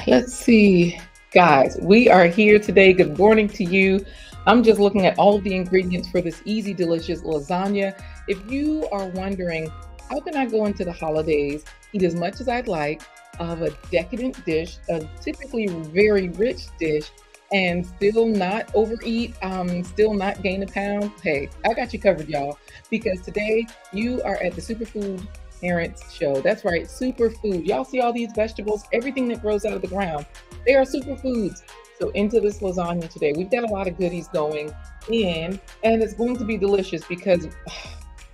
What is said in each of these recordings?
Let's see. Guys, we are here today. Good morning to you. I'm just looking at all of the ingredients for this easy, delicious lasagna. If you are wondering, how can I go into the holidays, eat as much as I'd like of a decadent dish, a typically very rich dish, and still not overeat, still not gain a pound? Hey, I got you covered, y'all, because today you are at the Superfood Parents Show. That's right, superfood. Y'all see all these vegetables, everything that grows out of the ground. They are superfoods. So into this lasagna today, we've got a lot of goodies going in, and it's going to be delicious because,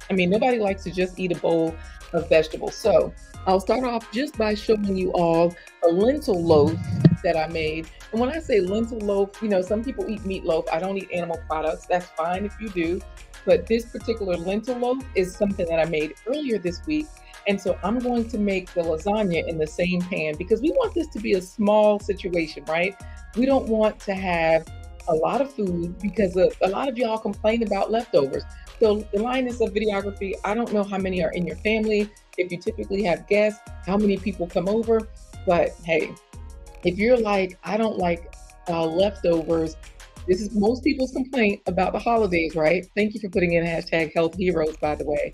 I mean, nobody likes to just eat a bowl of vegetables. So I'll start off just by showing you all a lentil loaf that I made. And when I say lentil loaf, some people eat meatloaf. I don't eat animal products. That's fine if you do. But this particular lentil loaf is something that I made earlier this week. And so I'm going to make the lasagna in the same pan because we want this to be a small situation, right? We don't want to have a lot of food because a lot of y'all complain about leftovers. So the lioness of videography, I don't know how many are in your family, if you typically have guests, how many people come over. But hey, if you're like, I don't like leftovers, this is most people's complaint about the holidays, right? Thank you for putting in hashtag health heroes, by the way.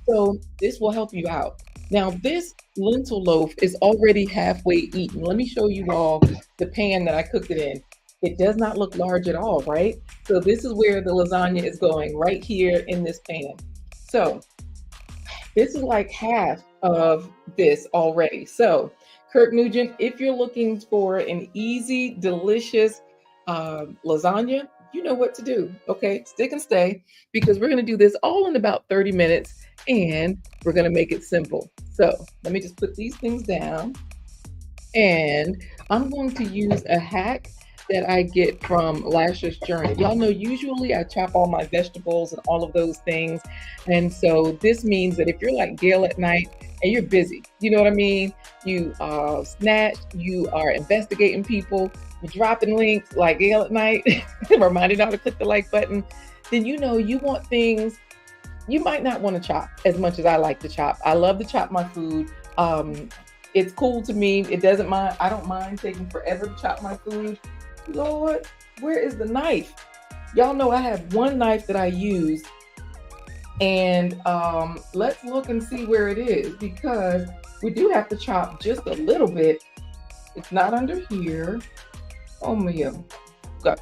So this will help you out. Now, this lentil loaf is already halfway eaten. Let me show you all the pan that I cooked it in. It does not look large at all, right? So this is where the lasagna is going, right here in this pan. So this is like half of this already. So Kirk Nugent, if you're looking for an easy, delicious lasagna, you know what to do. Okay, stick and stay because we're going to do this all in about 30 minutes and we're going to make it simple. So let me just put these things down and I'm going to use a hack that I get from Lasher's Journey. Y'all know usually I chop all my vegetables and all of those things. And so this means that if you're like Gail at night and you're busy, you know what I mean? You snatch, you are investigating people, you're dropping links like Gail at night, reminding y'all to click the like button, then you want things you might not want to chop as much as I like to chop. I love to chop my food. It's cool to me. It doesn't mind. I don't mind taking forever to chop my food. Lord, where is the knife? Y'all know I have one knife that I use. And let's look and see where it is because we do have to chop just a little bit. It's not under here. Oh, Mia.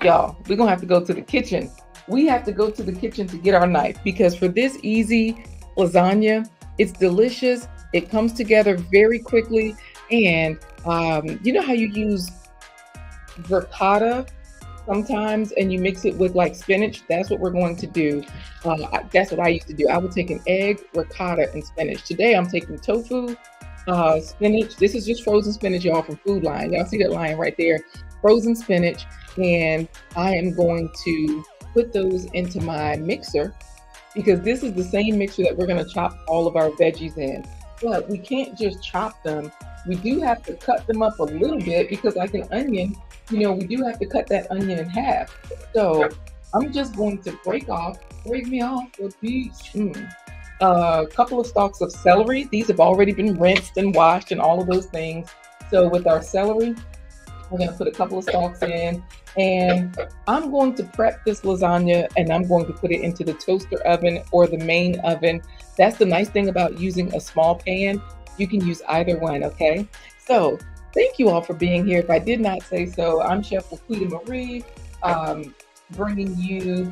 Y'all, we're going to have to go to the kitchen. We have to go to the kitchen to get our knife because for this easy lasagna, it's delicious. It comes together very quickly. And you know how you use ricotta sometimes and you mix it with like spinach? That's what we're going to do. That's what I used to do. I would take an egg, ricotta, and spinach. Today I'm taking tofu, spinach. This is just frozen spinach, y'all, from Food Line. Y'all see that line right there? Frozen spinach. And I am going to put those into my mixer because this is the same mixer that we're going to chop all of our veggies in. But we can't just chop them. We do have to cut them up a little bit because like an onion, we do have to cut that onion in half. So I'm just going to break me off a piece. A couple of stalks of celery. These have already been rinsed and washed and all of those things. So with our celery, we're going to put a couple of stalks in and I'm going to prep this lasagna and I'm going to put it into the toaster oven or the main oven. That's the nice thing about using a small pan. You can use either one, okay? So thank you all for being here. If I did not say so, I'm Chef LaQuita Marie, bringing you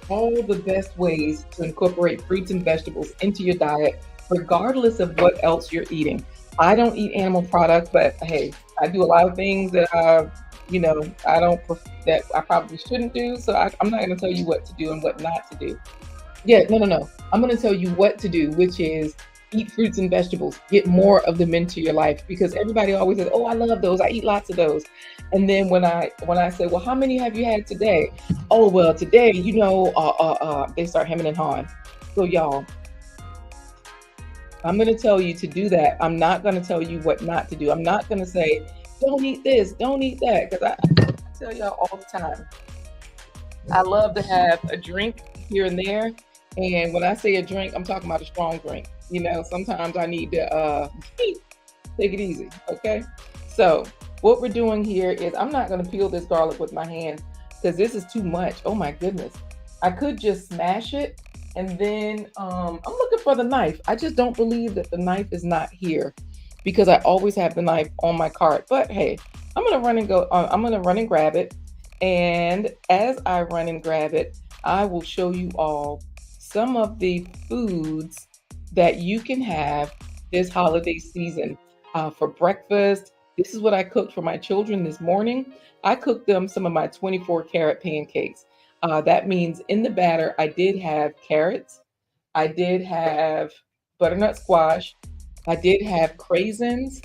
all the best ways to incorporate fruits and vegetables into your diet, regardless of what else you're eating. I don't eat animal products, but hey, I do a lot of things that that I probably shouldn't do. So I'm not going to tell you what to do and what not to do. Yeah, no. I'm going to tell you what to do, which is eat fruits and vegetables. Get more of them into your life because everybody always says, "Oh, I love those. I eat lots of those." And then when I say, "Well, how many have you had today?" "Oh, well, today, they start hemming and hawing. So y'all, I'm going to tell you to do that. I'm not going to tell you what not to do. I'm not going to say, don't eat this, don't eat that. Because I tell y'all all the time, I love to have a drink here and there. And when I say a drink, I'm talking about a strong drink. Sometimes I need to take it easy. Okay. So what we're doing here is I'm not going to peel this garlic with my hands because this is too much. Oh my goodness. I could just smash it, and then I'm looking for the knife. I just don't believe that the knife is not here because I always have the knife on my cart. But hey, I'm gonna run and go. I'm gonna run and grab it, and as I run and grab it, I will show you all some of the foods that you can have this holiday season for breakfast. This is what I cooked for my children this morning. I cooked them some of my 24 karat pancakes. That means in the batter, I did have carrots, I did have butternut squash, I did have craisins.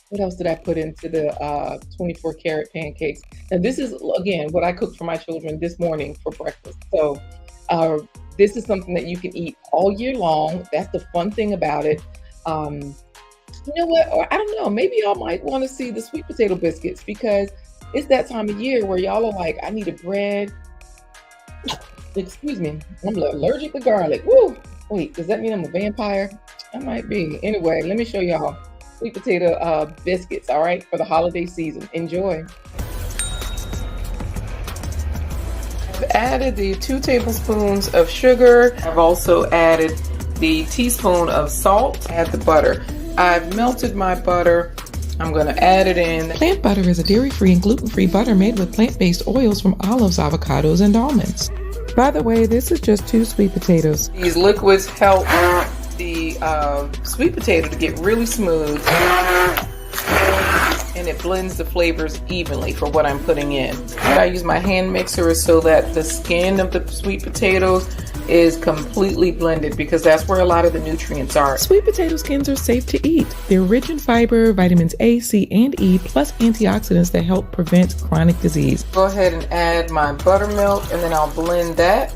What else did I put into the 24 karat pancakes? And this is, again, what I cooked for my children this morning for breakfast. So, uh, this is something that you can eat all year long. That's the fun thing about it. Um, you know what? Or I don't know. Maybe y'all might want to see the sweet potato biscuits because it's that time of year where y'all are like, I need a bread. Excuse me. I'm allergic to garlic. Woo! Wait, does that mean I'm a vampire? I might be. Anyway, let me show y'all sweet potato biscuits, all right, for the holiday season. Enjoy. I've added the 2 tablespoons of sugar. I've also added the teaspoon of salt. Add the butter. I've melted my butter. I'm going to add it in. Plant butter is a dairy-free and gluten-free butter made with plant-based oils from olives, avocados, and almonds. By the way, this is just 2 sweet potatoes. These liquids help the sweet potato to get really smooth, and it blends the flavors evenly for what I'm putting in. And I use my hand mixer so that the skin of the sweet potatoes is completely blended because that's where a lot of the nutrients are. Sweet potato skins are safe to eat. They're rich in fiber, vitamins A, C, and E, plus antioxidants that help prevent chronic disease. Go ahead and add my buttermilk, and then I'll blend that.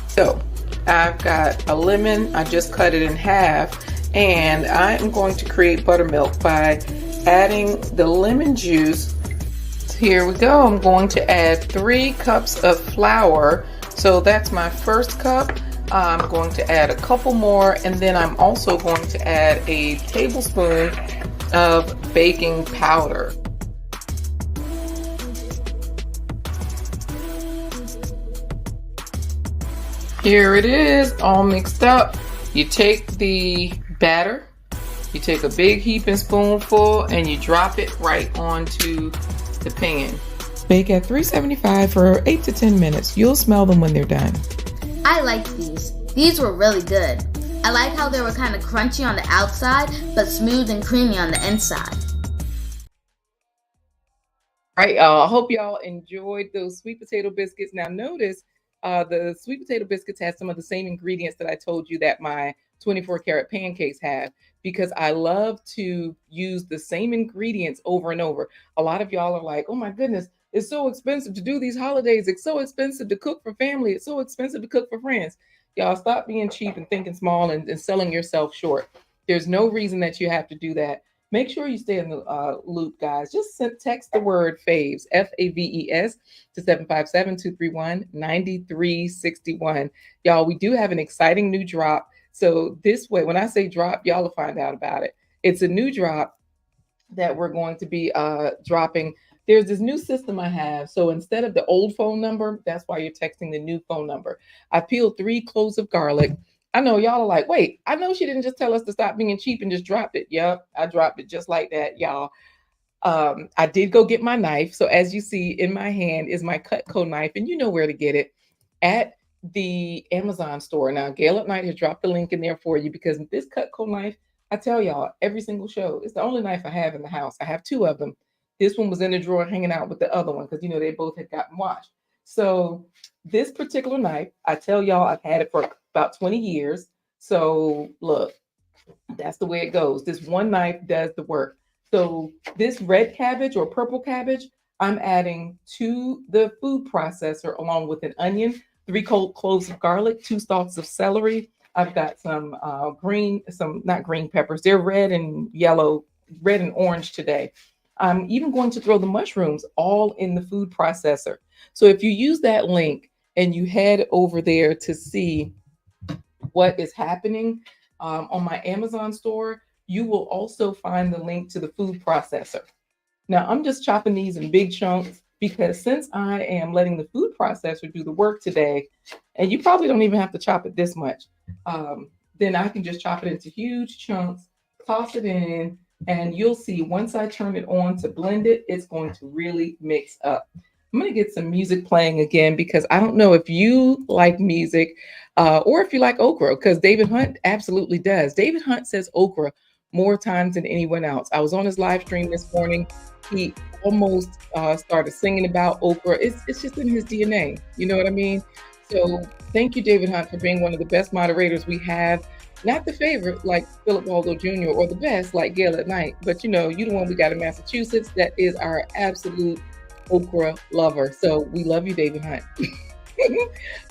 So I've got a lemon. I just cut it in half, and I am going to create buttermilk by adding the lemon juice. Here we go. I'm going to add 3 cups of flour. So that's my first cup. I'm going to add a couple more, and then I'm also going to add a tablespoon of baking powder. Here it is, all mixed up. You take the batter, you take a big heaping spoonful, and you drop it right onto the pan. Bake at 375 for 8 to 10 minutes. You'll smell them when they're done. I like these. These were really good. I like how they were kind of crunchy on the outside, but smooth and creamy on the inside. All right, I hope y'all enjoyed those sweet potato biscuits. Now notice the sweet potato biscuits have some of the same ingredients that I told you that my 24 karat pancakes have, because I love to use the same ingredients over and over. A lot of y'all are like, oh my goodness, it's so expensive to do these holidays. It's so expensive to cook for family. It's so expensive to cook for friends. Y'all stop being cheap and thinking small and selling yourself short. There's no reason that you have to do that. Make sure you stay in the loop, guys. Just text the word FAVES, FAVES, to 757-231-9361. Y'all, we do have an exciting new drop. So this way, when I say drop, y'all will find out about it. It's a new drop that we're going to be dropping. There's this new system I have. So instead of the old phone number, that's why you're texting the new phone number. I peeled 3 cloves of garlic. I know y'all are like, wait, I know she didn't just tell us to stop being cheap and just dropped it. Yep, I dropped it just like that, y'all. I did go get my knife. So as you see in my hand is my Cutco knife, and you know where to get it at the Amazon store. Now, Gail at Night has dropped the link in there for you because this Cutco knife, I tell y'all, every single show, it's the only knife I have in the house. I have 2 of them. This one was in the drawer hanging out with the other one because, you know, they both had gotten washed. So this particular knife, I tell y'all, I've had it for about 20 years. So look, that's the way it goes. This one knife does the work. So this red cabbage or purple cabbage, I'm adding to the food processor along with an onion, 3 cloves of garlic, 2 stalks of celery. I've got some not green peppers. They're red and yellow, red and orange today. I'm even going to throw the mushrooms all in the food processor. So if you use that link and you head over there to see what is happening on my Amazon store, you will also find the link to the food processor. Now, I'm just chopping these in big chunks because since I am letting the food processor do the work today, and you probably don't even have to chop it this much, then I can just chop it into huge chunks, toss it in, and you'll see once I turn it on to blend it, it's going to really mix up. I'm going to get some music playing again because I don't know if you like music or if you like okra, because David Hunt absolutely does. David Hunt says okra more times than anyone else. I was on his live stream this morning. He almost started singing about okra. It's just in his DNA. You know what I mean? So thank you, David Hunt, for being one of the best moderators we have. Not the favorite like Philip Waldo Jr. or the best like Gail at Night, but you the one we got in Massachusetts that is our absolute okra lover. So we love you, David Hunt.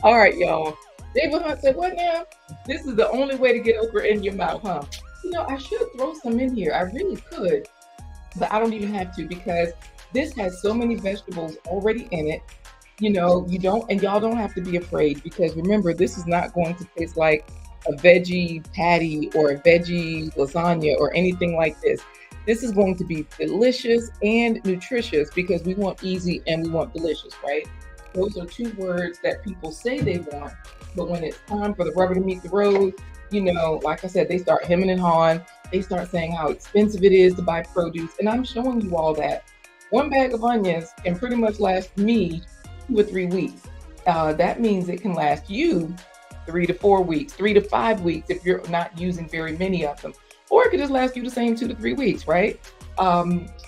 All right, y'all. David Hunt said, what now? This is the only way to get okra in your mouth, huh? I should throw some in here. I really could, but I don't even have to because this has so many vegetables already in it. You don't, and y'all don't have to be afraid because remember, this is not going to taste like a veggie patty or a veggie lasagna or anything like this. This is going to be delicious and nutritious because we want easy and we want delicious, right? Those are two words that people say they want, but when it's time for the rubber to meet the road, like I said, they start hemming and hawing. They start saying how expensive it is to buy produce. And I'm showing you all that. One bag of onions can pretty much last me 2 or 3 weeks. That means it can last you 3 to 4 weeks, 3 to 5 weeks if you're not using very many of them. Or it could just last you the same 2 to 3 weeks, right?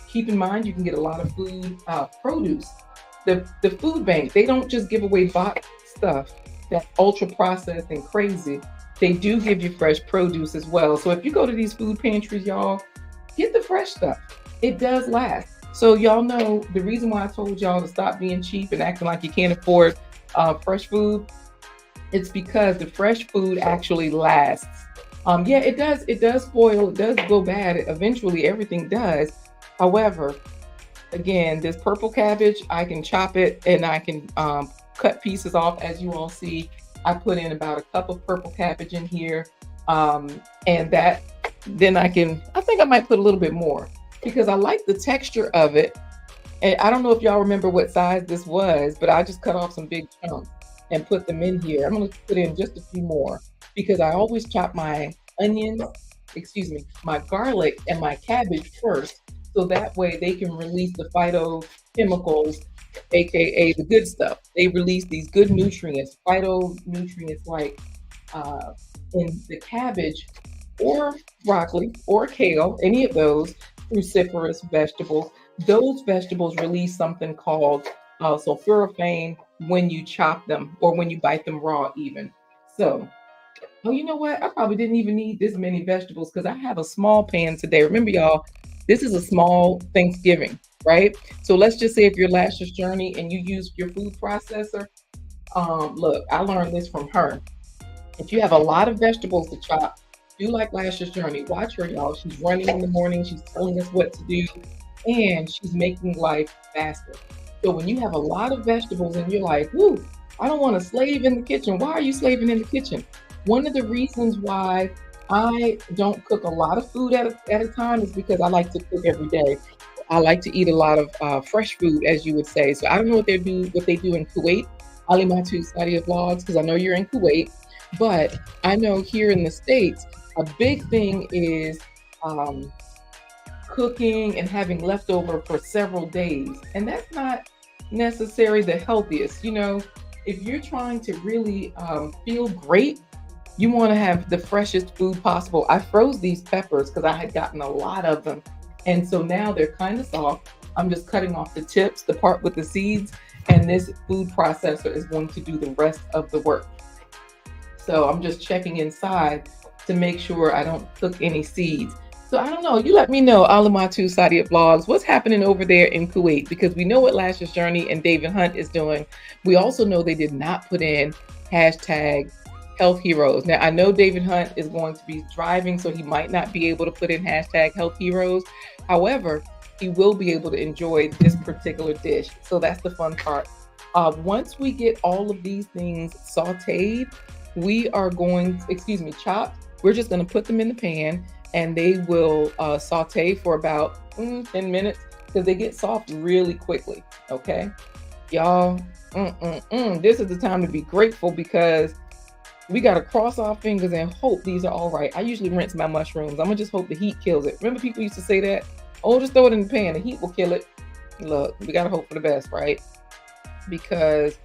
Keep in mind, you can get a lot of food produce. The food bank, they don't just give away boxed stuff that's ultra processed and crazy. They do give you fresh produce as well. So if you go to these food pantries, y'all, get the fresh stuff. It does last. So y'all know the reason why I told y'all to stop being cheap and acting like you can't afford fresh food. It's because the fresh food actually lasts. Yeah, it does. It does spoil. It does go bad. Eventually, everything does. However, again, this purple cabbage, I can chop it and I can cut pieces off. As you all see, I put in about a cup of purple cabbage in here. And that, then I think I might put a little bit more because I like the texture of it. And I don't know if y'all remember what size this was, but I just cut off some big chunks and put them in here. I'm going to put in just a few more because I always chop my my garlic and my cabbage first. So that way they can release the phytochemicals, AKA the good stuff. They release these good nutrients, phytonutrients like in the cabbage or broccoli or kale, any of those cruciferous vegetables. Those vegetables release something called sulforaphane when you chop them or when you bite them raw even. So, you know what? I probably didn't even need this many vegetables because I have a small pan today. Remember, y'all, this is a small Thanksgiving, right? So let's just say if you're Lasha's Journey and you use your food processor, look, I learned this from her. If you have a lot of vegetables to chop, do like Lasha's Journey. Watch her, y'all. She's running in the morning. She's telling us what to do, and she's making life faster. So when you have a lot of vegetables and you're like, whoo, I don't want to slave in the kitchen. Why are you slaving in the kitchen? One of the reasons why I don't cook a lot of food at a time is because I like to cook every day. I like to eat a lot of fresh food, as you would say. So I don't know what they do in Kuwait, Ali Matu Sadia Vlogs, because I know you're in Kuwait. But I know here in the States, a big thing is cooking and having leftover for several days. And that's not necessarily the healthiest. If you're trying to really feel great, you want to have the freshest food possible. I froze these peppers because I had gotten a lot of them. And so now they're kind of soft. I'm just cutting off the tips, the part with the seeds, and this food processor is going to do the rest of the work. So I'm just checking inside to make sure I don't cook any seeds. So I don't know, you let me know, Alamatu Sadia Vlogs, what's happening over there in Kuwait, because we know what Lasha's Journey and David Hunt is doing. We also know they did not put in hashtag Health Heroes. Now, I know David Hunt is going to be driving, so he might not be able to put in hashtag Health Heroes. However, he will be able to enjoy this particular dish. So that's the fun part. Once we get all of these things sauteed, we are going, chopped. We're just going to put them in the pan. and they will saute for about 10 minutes because they get soft really quickly. Okay, y'all, this is the time to be grateful because we got to cross our fingers and hope these are all right. I usually rinse my mushrooms. I'm gonna just hope the heat kills it. Remember, people used to say that, oh, just throw it in the pan, the heat will kill it. Look, we got to hope for the best, right? Because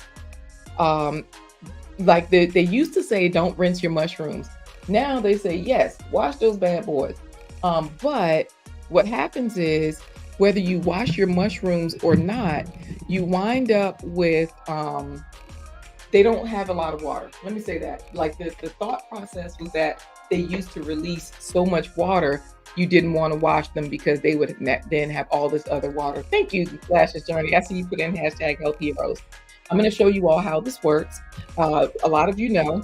like they used to say, don't rinse your mushrooms. Now they say, yes, wash those bad boys. But what happens is, whether you wash your mushrooms or not, you wind up with they don't have a lot of water. Let me say that. Like the thought process was that they used to release so much water, you didn't want to wash them because they would then have all this other water. Thank you, Flash's Journey. I see you put in hashtag Health Heroes. I'm going to show you all how this works. A lot of you know,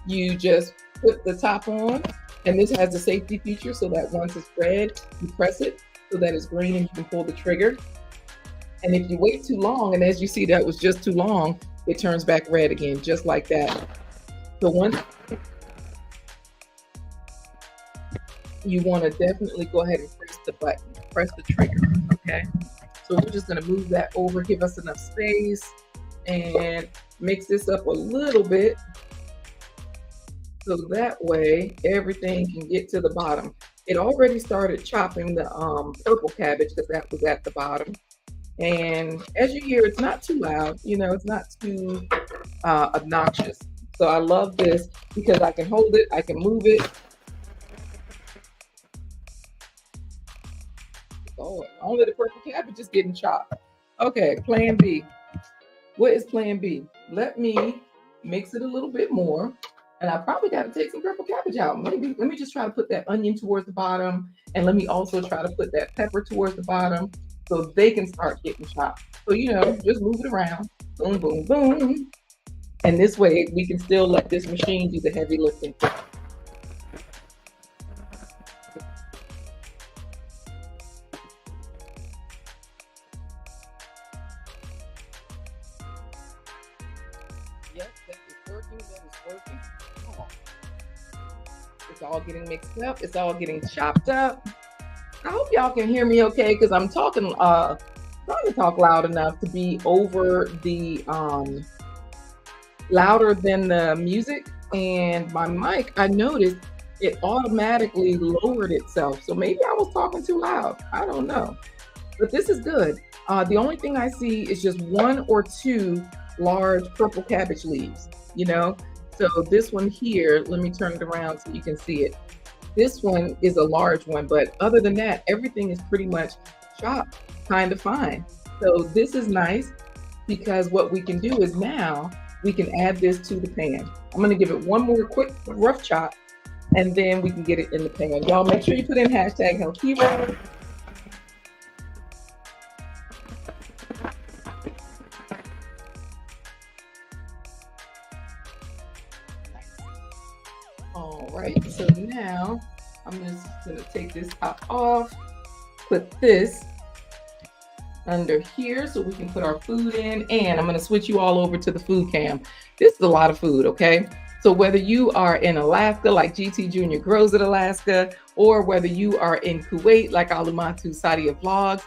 you just put the top on, and this has the safety feature so that once it's red, you press it so that it's green and you can pull the trigger. And if you wait too long, and as you see that was just too long, it turns back red again, just like that. So once you want to definitely go ahead and press the button, press the trigger, okay? So we're just going to move that over, give us enough space, and mix this up a little bit so that way everything can get to the bottom. It already started chopping the purple cabbage because that was at the bottom. And as you hear, it's not too loud, it's not too obnoxious. So I love this because I can hold it, I can move it. Oh, only the purple cabbage is getting chopped. Okay, plan B. What is plan B? Let me mix it a little bit more. And I probably got to take some purple cabbage out. Let me just try to put that onion towards the bottom. And let me also try to put that pepper towards the bottom so they can start getting chopped. So, just move it around. Boom, boom, boom. And this way we can still let this machine do the heavy lifting. Yep, that is working, that is working. Come on. It's all getting mixed up. It's all getting chopped up. I hope y'all can hear me okay, because I'm trying to talk loud enough to be over the louder than the music. And my mic, I noticed it automatically lowered itself. So maybe I was talking too loud. I don't know. But this is good. The only thing I see is just 1 or 2 large purple cabbage leaves, So this one here, let me turn it around so you can see it. This one is a large one, but other than that, everything is pretty much chopped kind of fine. So this is nice because what we can do is now we can add this to the pan. I'm going to give it one more quick rough chop, and then we can get it in the pan. Y'all make sure you put in hashtag Health Heroes. All right, so now I'm just gonna take this top off, put this under here so we can put our food in, and I'm gonna switch you all over to the food cam. This is a lot of food, okay? So whether you are in Alaska, like GT Jr. grows in Alaska, or whether you are in Kuwait, like Alumatu Sadia Vlogs,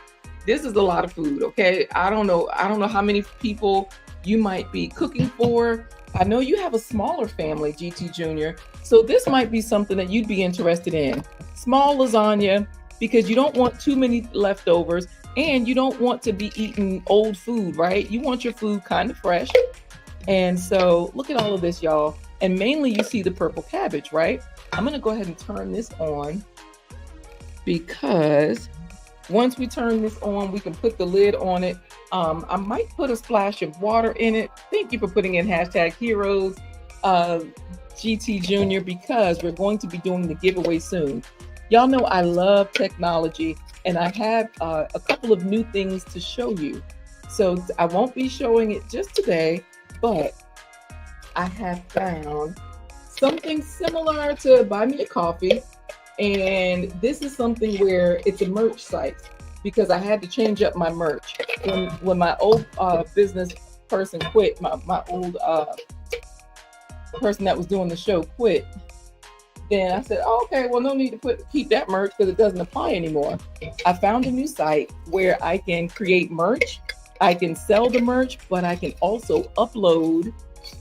this is a lot of food, okay? I don't know how many people you might be cooking for. I know you have a smaller family, GT Jr., so this might be something that you'd be interested in. Small lasagna, because you don't want too many leftovers, and you don't want to be eating old food, right? You want your food kind of fresh. And so look at all of this, y'all. And mainly you see the purple cabbage, right? I'm gonna go ahead and turn this on, because once we turn this on, we can put the lid on it. I might put a splash of water in it. Thank you for putting in hashtag Heroes, GT Jr., because we're going to be doing the giveaway soon. Y'all know I love technology, and I have a couple of new things to show you. So I won't be showing it just today, but I have found something similar to Buy Me a Coffee. And this is something where it's a merch site, because I had to change up my merch. When my old business person quit, my old person that was doing the show quit, then I said, oh, okay, well, no need to keep that merch because it doesn't apply anymore. I found a new site where I can create merch. I can sell the merch, but I can also upload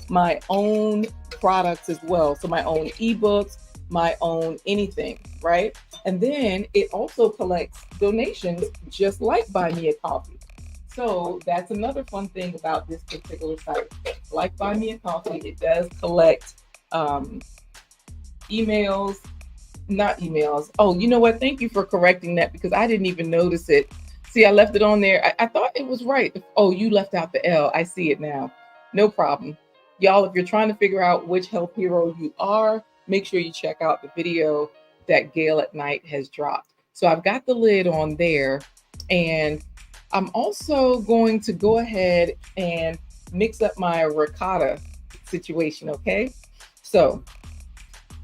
my own products as well. So my own ebooks, my own anything, right? And then it also collects donations just like Buy Me a Coffee. So that's another fun thing about this particular site. Like Buy Me a Coffee, it does collect um, emails, not emails. Oh, you know what? Thank you for correcting that because I didn't even notice it. See, I left it on there. I thought it was right. Oh, you left out the L. I see it now. No problem. Y'all, if you're trying to figure out which health hero you are, make sure you check out the video that Gail at Night has dropped. So I've got the lid on there, and I'm also going to go ahead and mix up my ricotta situation, okay? So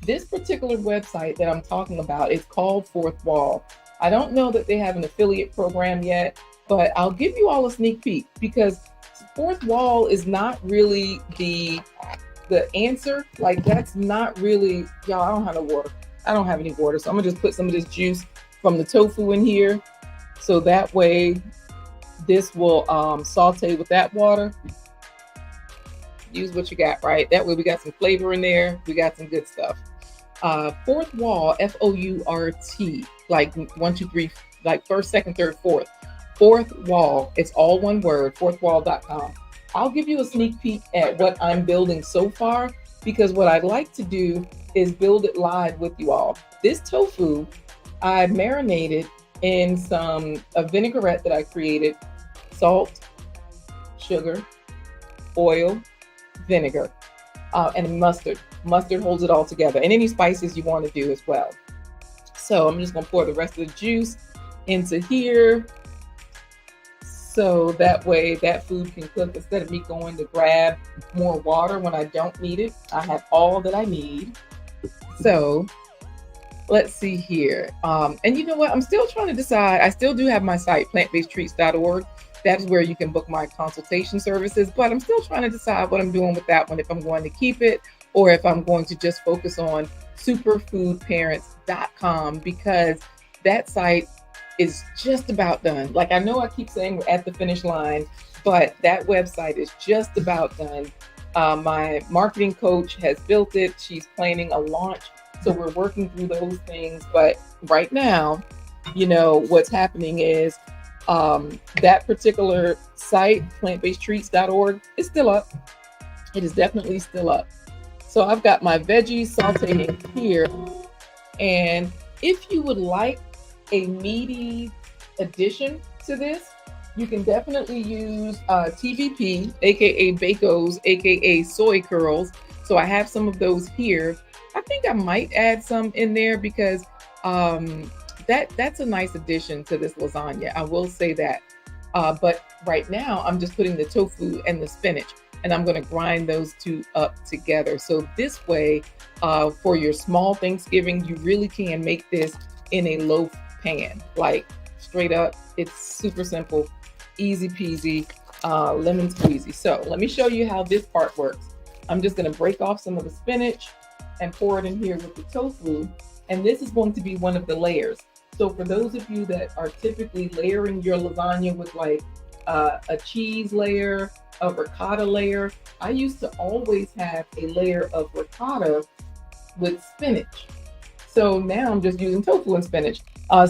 this particular website that I'm talking about is called Fourth Wall. I don't know that they have an affiliate program yet, but I'll give you all a sneak peek because Fourth Wall is not really the answer. Like that's not really, y'all, I don't have no water. I don't have any water. So I'm gonna just put some of this juice from the tofu in here. So that way this will saute with that water. Use what you got, right? That way we got some flavor in there. We got some good stuff. Fourth Wall, F-O-U-R-T, like 1, 2, 3, like first, second, third, fourth. Fourth Wall, it's all one word, fourthwall.com. I'll give you a sneak peek at what I'm building so far, because what I'd like to do is build it live with you all. This tofu, I marinated in a vinaigrette that I created, salt, sugar, oil, vinegar, and mustard. Mustard holds it all together, and any spices you want to do as well. So I'm just going to pour the rest of the juice into here. So that way that food can cook instead of me going to grab more water when I don't need it. I have all that I need. So let's see here. And you know what? I'm still trying to decide. I still do have my site, plantbasedtreats.org. That is where you can book my consultation services, but I'm still trying to decide what I'm doing with that one, if I'm going to keep it or if I'm going to just focus on superfoodparents.com, because that site is just about done. Like, I know I keep saying we're at the finish line, but that website is just about done. My marketing coach has built it. She's planning a launch. So we're working through those things. But right now, you know, what's happening is that particular site, plantbasedtreats.org, is still up. It is definitely still up. So I've got my veggies sauteing here. And if you would like a meaty addition to this, you can definitely use TVP, aka Bacos, aka soy curls. So I have some of those here. I think I might add some in there because that's a nice addition to this lasagna. I will say that. But right now I'm just putting the tofu and the spinach, and I'm going to grind those two up together. So this way, for your small Thanksgiving, you really can make this in a loaf pan, like straight up. It's super simple, easy peasy, lemon squeezy. So let me show you how this part works. I'm just going to break off some of the spinach and pour it in here with the tofu. And this is going to be one of the layers. So for those of you that are typically layering your lasagna with like a cheese layer, a ricotta layer, I used to always have a layer of ricotta with spinach. So now I'm just using tofu and spinach.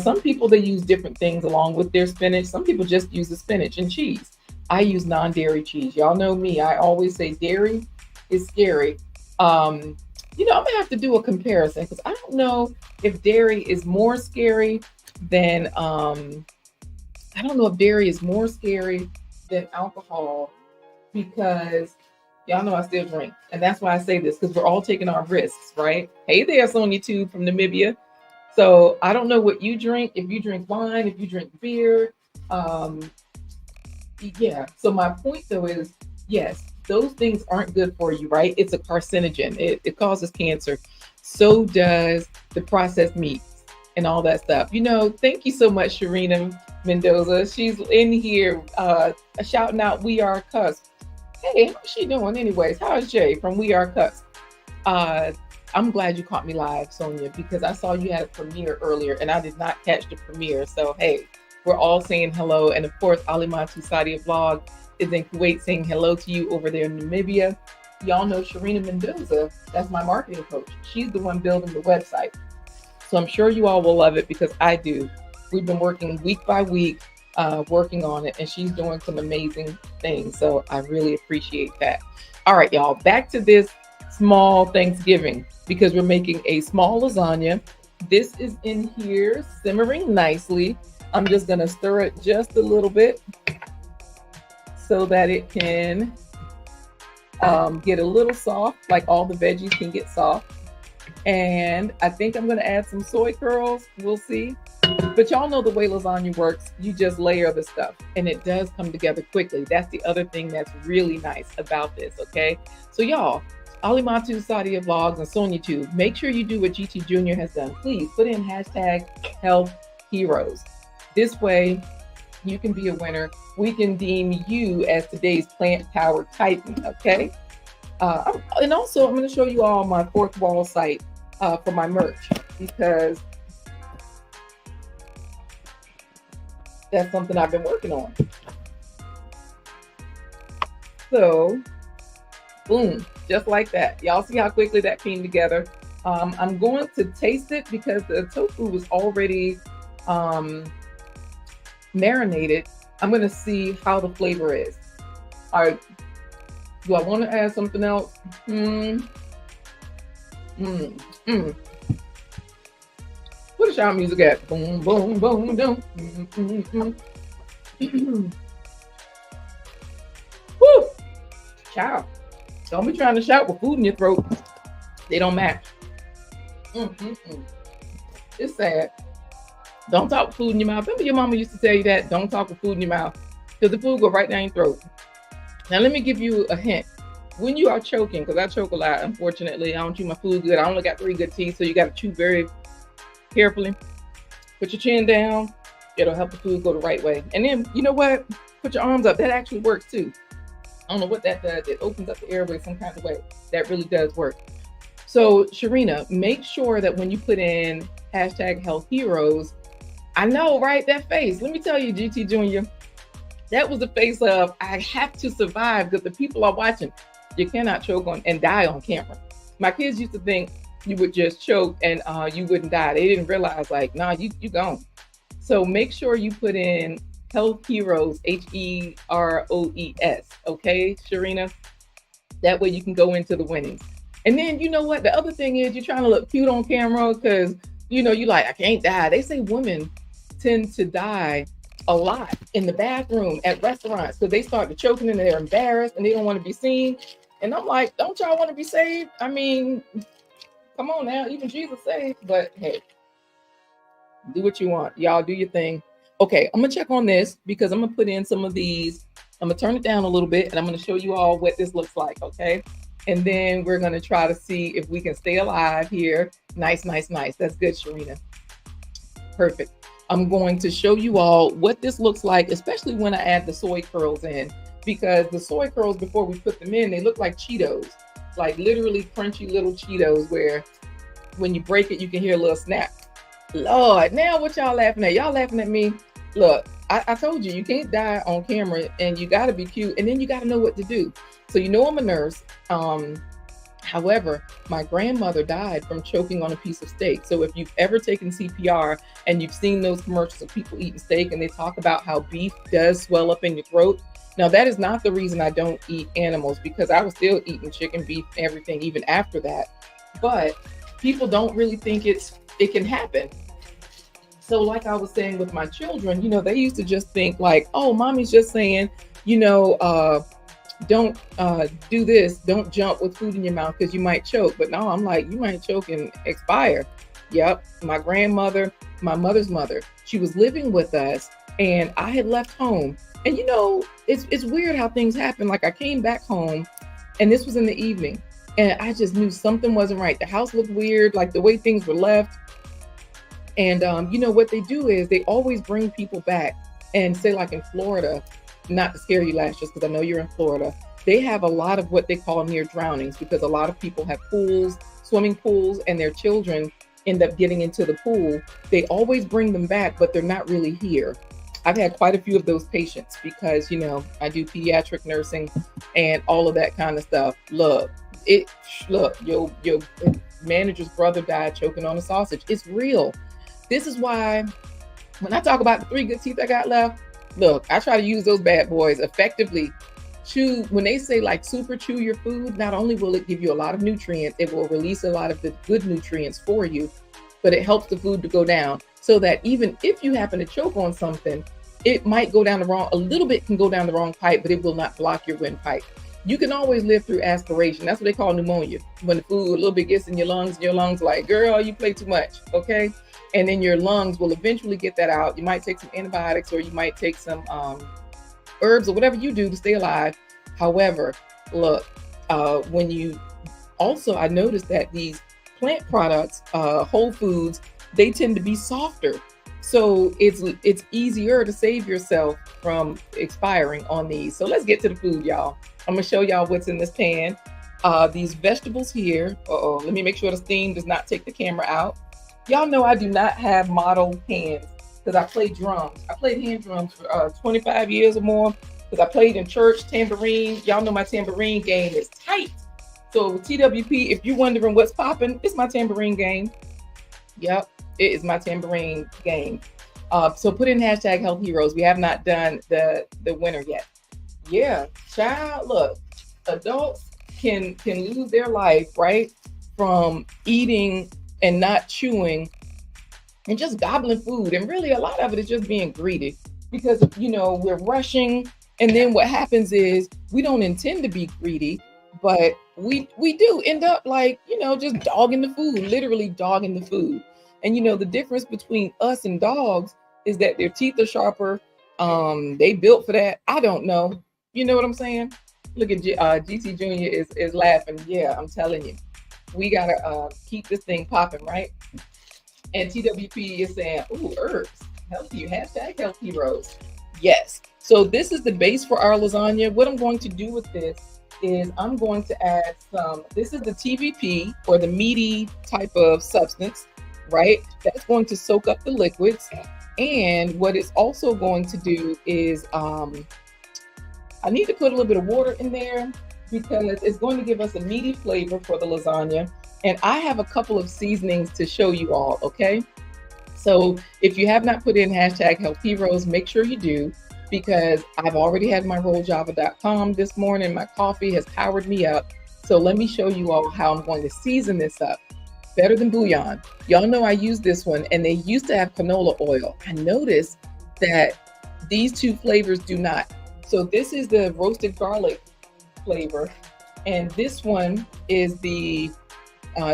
Some people, they use different things along with their spinach. Some people just use the spinach and cheese. I use non-dairy cheese. Y'all know me. I always say dairy is scary. You know, I'm gonna have to do a comparison because I don't know if dairy is more scary than, I don't know if dairy is more scary than alcohol, because y'all know I still drink. And that's why I say this, because we're all taking our risks, right? Hey there, Sonia Tube from Namibia. So I don't know what you drink, if you drink wine, if you drink beer. Yeah, so my point though is, yes, those things aren't good for you, right? It's a carcinogen. It causes cancer. So does the processed meats and all that stuff. You know, thank you so much, Sharina Mendoza. She's in here shouting out We Are Cusp. Hey, how's she doing anyways? How's Jay from We Are Cusp? I'm glad you caught me live, Sonia, because I saw you had a premiere earlier and I did not catch the premiere. So, hey, we're all saying hello. And of course, Alimatu Sadia Vlog is in Kuwait saying hello to you over there in Namibia. Y'all know Sharina Mendoza, that's my marketing coach. She's the one building the website. So I'm sure you all will love it because I do. We've been working week by week, working on it, and she's doing some amazing things. So I really appreciate that. All right, y'all, back to this small Thanksgiving because we're making a small lasagna. This is in here simmering nicely. I'm just going to stir it just a little bit so that it can get a little soft, like all the veggies can get soft. And I think I'm going to add some soy curls. We'll see. But y'all know the way lasagna works. You just layer the stuff and it does come together quickly. That's the other thing that's really nice about this, okay? So y'all, Alimatu Sadia Vlogs and Sonia too, make sure you do what GT Jr. has done. Please put in hashtag health heroes. This way you can be a winner. We can deem you as today's plant-powered titan, okay? And also, I'm going to show you all my fourth wall site for my merch because that's something I've been working on. So, boom, just like that. Y'all see how quickly that came together. I'm going to taste it because the tofu was already marinated. I'm going to see how the flavor is. All right. Do I want to add something else? What is y'all music at? Boom, boom, boom, boom. Woo! Child. Don't be trying to shout with food in your throat. They don't match. It's sad. Don't talk with food in your mouth. Remember your mama used to tell you that? Don't talk with food in your mouth. Because the food go right down your throat. Now, let me give you a hint. When you are choking, because I choke a lot, unfortunately, I don't chew my food good. I only got 3 good teeth, so you got to chew very carefully. Put your chin down. It'll help the food go the right way. And then, you know what? Put your arms up. That actually works, too. I don't know what that does. It opens up the airway some kind of way. That really does work. So, Sharina, make sure that when you put in hashtag health heroes, I know, right? That face. Let me tell you, GT Jr., that was the face of, I have to survive because the people are watching. You cannot choke on and die on camera. My kids used to think you would just choke and you wouldn't die. They didn't realize, like, nah, you gone. So make sure you put in health heroes, HEROES, okay, Sharina? That way you can go into the winnings. And then, you know what? The other thing is you're trying to look cute on camera because, you know, you like, I can't die. They say women tend to die a lot in the bathroom at restaurants because they start to choking and they're embarrassed and they don't want to be seen. And I'm like, don't y'all want to be saved? I mean, come on now, even Jesus saved, but hey, do what you want. Y'all do your thing. Okay, I'm gonna check on this because I'm gonna put in some of these. I'm gonna turn it down a little bit and I'm gonna show you all what this looks like, okay? And then we're gonna try to see if we can stay alive here. Nice, nice, nice. That's good, Sharina. Perfect. I'm going to show you all what this looks like, especially when I add the soy curls in, because the soy curls, before we put them in, they look like Cheetos, like literally crunchy little Cheetos where when you break it, you can hear a little snap. Lord, now what y'all laughing at? Y'all laughing at me? Look, I told you, you can't die on camera and you got to be cute and then you got to know what to do. So you know I'm a nurse. However, my grandmother died from choking on a piece of steak. So if you've ever taken CPR and you've seen those commercials of people eating steak and they talk about how beef does swell up in your throat. Now, that is not the reason I don't eat animals because I was still eating chicken, beef, everything, even after that. But people don't really think it can happen. So like I was saying with my children, you know, they used to just think like, oh, mommy's just saying, you know, don't do this, don't jump with food in your mouth because you might choke. But no, I'm like, you might choke and expire. Yep. My grandmother, my mother's mother, she was living with us and I had left home. And you know, it's weird how things happen. Like I came back home and this was in the evening and I just knew something wasn't right. The house looked weird, like the way things were left. And you know, what they do is they always bring people back and say like in Florida, not to scare you, Lashes, because I know you're in Florida, they have a lot of what they call near drownings, because a lot of people have pools, swimming pools, and their children end up getting into the pool. They always bring them back, but they're not really here. I've had quite a few of those patients because, I do pediatric nursing and all of that kind of stuff. Your manager's brother died choking on a sausage. It's real. This is why when I talk about the 3 good teeth I got left, look, I try to use those bad boys effectively. When they say like super chew your food, not only will it give you a lot of nutrients, it will release a lot of the good nutrients for you, but it helps the food to go down so that even if you happen to choke on something, it might go down a little bit can go down the wrong pipe, but it will not block your windpipe. You can always live through aspiration. That's what they call pneumonia. When the food a little bit gets in your lungs, and your lungs like, girl, you play too much, okay? And then your lungs will eventually get that out. You might take some antibiotics, or you might take some herbs, or whatever you do to stay alive. However, look, I noticed that these plant products, whole foods, they tend to be softer. So it's easier to save yourself from expiring on these. So let's get to the food, y'all. I'm gonna show y'all what's in this pan. These vegetables here. Let me make sure the steam does not take the camera out. Y'all know I do not have model hands because I played drums. I played hand drums for 25 years or more because I played in church, tambourine. Y'all know my tambourine game is tight. So TWP, if you're wondering what's popping, it's my tambourine game. Yep, it is my tambourine game. So put in hashtag health heroes. We have not done the winner yet. Yeah, child, look, adults can lose their life, right? From eating and not chewing and just gobbling food. And really a lot of it is just being greedy because, we're rushing. And then what happens is we don't intend to be greedy, but we do end up just dogging the food, literally dogging the food. And, the difference between us and dogs is that their teeth are sharper. They built for that. I don't know. You know what I'm saying? Look at GT Jr. is laughing. Yeah, I'm telling you. We got to keep this thing popping, right? And TWP is saying, ooh, herbs. Healthy. Hashtag health heroes. Yes. So this is the base for our lasagna. What I'm going to do with this is I'm going to add this is the TVP, or the meaty type of substance, right? That's going to soak up the liquids. And what it's also going to do is I need to put a little bit of water in there because it's going to give us a meaty flavor for the lasagna. And I have a couple of seasonings to show you all, okay? So if you have not put in hashtag health heroes, make sure you do, because I've already had my rolljava.com this morning. My coffee has powered me up. So let me show you all how I'm going to season this up. Better than bouillon. Y'all know I use this one, and they used to have canola oil. I noticed that these two flavors do not. So this is the roasted garlic flavor, and this one is the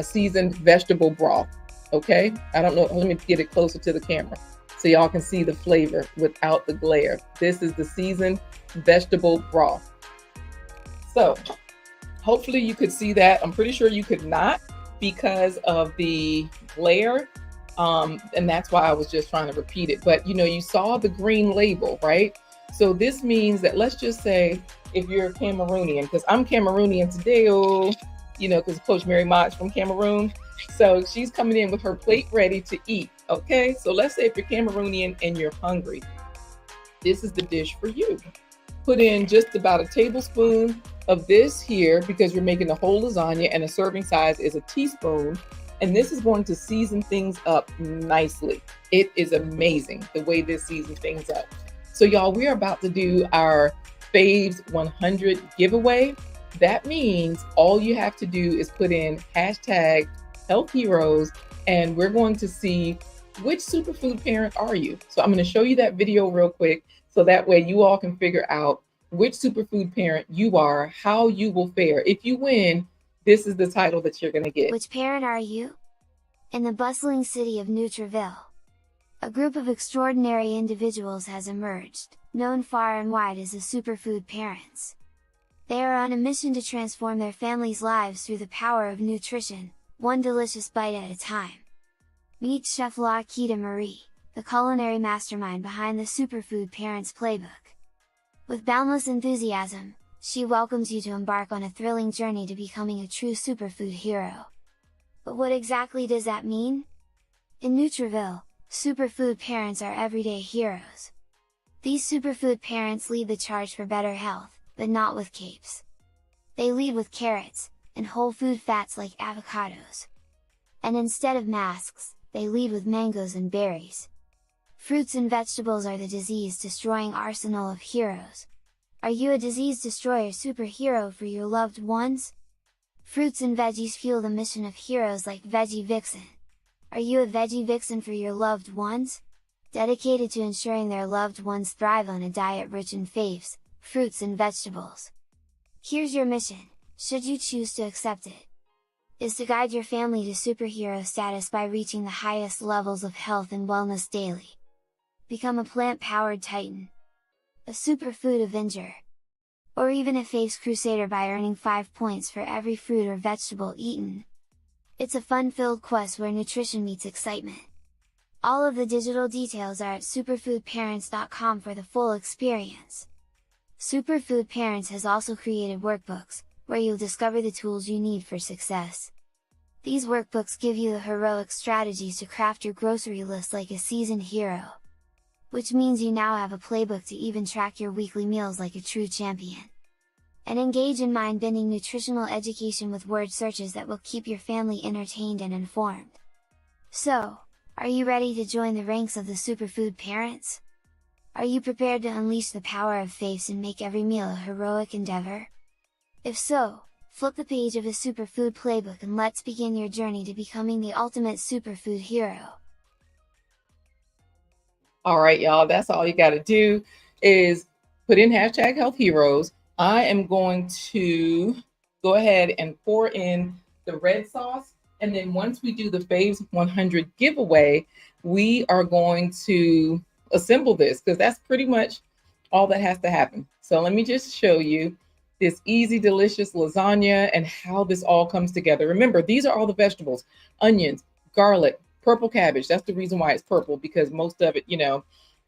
seasoned vegetable broth. Okay, I don't know. Let me get it closer to the camera so y'all can see the flavor without the glare. This is the seasoned vegetable broth. So hopefully you could see that. I'm pretty sure you could not because of the glare. And that's why I was just trying to repeat it. But you saw the green label, right? So this means that, let's just say if you're Cameroonian, because I'm Cameroonian today, because Coach Mary Mott's from Cameroon. So she's coming in with her plate ready to eat. Okay, so let's say if you're Cameroonian and you're hungry, this is the dish for you. Put in just about a tablespoon of this here because you're making a whole lasagna, and a serving size is a teaspoon. And this is going to season things up nicely. It is amazing the way this seasons things up. So y'all, we're about to do our Faves 100 giveaway. That means all you have to do is put in hashtag health heroes, and we're going to see which superfood parent are you. So I'm going to show you that video real quick so that way you all can figure out which superfood parent you are, how you will fare. If you win, this is the title that you're going to get. Which parent are you? In the bustling city of Nutriville, a group of extraordinary individuals has emerged, known far and wide as the superfood parents. They are on a mission to transform their families' lives through the power of nutrition, one delicious bite at a time. Meet Chef LaQuita Marie, the culinary mastermind behind the Superfood Parents Playbook. With boundless enthusiasm, she welcomes you to embark on a thrilling journey to becoming a true superfood hero. But what exactly does that mean? In Nutriville, superfood parents are everyday heroes. These superfood parents lead the charge for better health, but not with capes. They lead with carrots, and whole food fats like avocados. And instead of masks, they lead with mangoes and berries. Fruits and vegetables are the disease-destroying arsenal of heroes. Are you a disease destroyer superhero for your loved ones? Fruits and veggies fuel the mission of heroes like Veggie Vixen. Are you a Veggie Vixen for your loved ones? Dedicated to ensuring their loved ones thrive on a diet rich in faves, fruits and vegetables. Here's your mission, should you choose to accept it, is to guide your family to superhero status by reaching the highest levels of health and wellness daily. Become a plant-powered titan, a superfood avenger, or even a faves crusader by earning 5 points for every fruit or vegetable eaten. It's a fun-filled quest where nutrition meets excitement. All of the digital details are at superfoodparents.com for the full experience. Superfood Parents has also created workbooks, where you'll discover the tools you need for success. These workbooks give you the heroic strategies to craft your grocery list like a seasoned hero. Which means you now have a playbook to even track your weekly meals like a true champion. And engage in mind-bending nutritional education with word searches that will keep your family entertained and informed. So, are you ready to join the ranks of the superfood parents? Are you prepared to unleash the power of faves and make every meal a heroic endeavor? If so, flip the page of a superfood playbook and let's begin your journey to becoming the ultimate superfood hero. All right, y'all, that's all you got to do is put in hashtag health heroes. I am going to go ahead and pour in the red sauce. And then once we do the Faves 100 giveaway, we are going to assemble this because that's pretty much all that has to happen. So let me just show you this easy, delicious lasagna and how this all comes together. Remember, these are all the vegetables, onions, garlic, purple cabbage. That's the reason why it's purple, because most of it,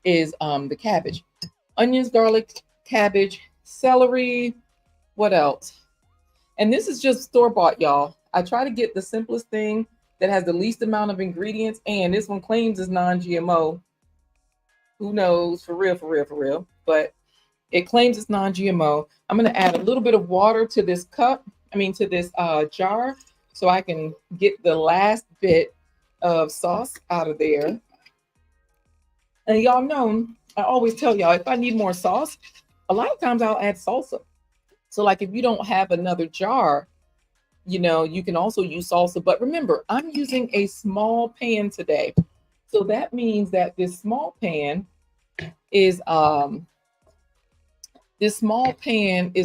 is the cabbage. Onions, garlic, cabbage, celery, what else? And this is just store-bought, y'all. I try to get the simplest thing that has the least amount of ingredients, and this one claims it's non-GMO. Who knows, for real, but it claims it's non-GMO. I'm gonna add a little bit of water to this to this jar, so I can get the last bit of sauce out of there. And y'all know, I always tell y'all, if I need more sauce, a lot of times I'll add salsa. So like if you don't have another jar, you can also use salsa. But remember, I'm using a small pan today. So that means that this small pan is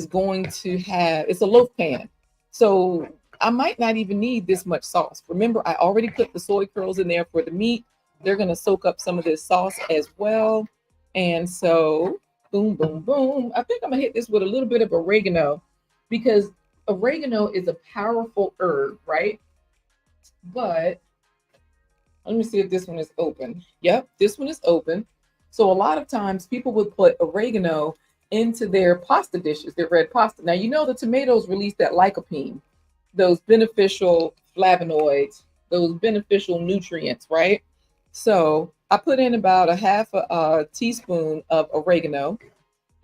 going to have, it's a loaf pan. So I might not even need this much sauce. Remember, I already put the soy curls in there for the meat. They're going to soak up some of this sauce as well. And so, boom, boom, boom. I think I'm going to hit this with a little bit of oregano, because oregano is a powerful herb, right? But let me see if this one is open. Yep, this one is open. So a lot of times people would put oregano into their pasta dishes, their red pasta. Now, the tomatoes release that lycopene, those beneficial flavonoids, those beneficial nutrients, right? So I put in about a half a teaspoon of oregano,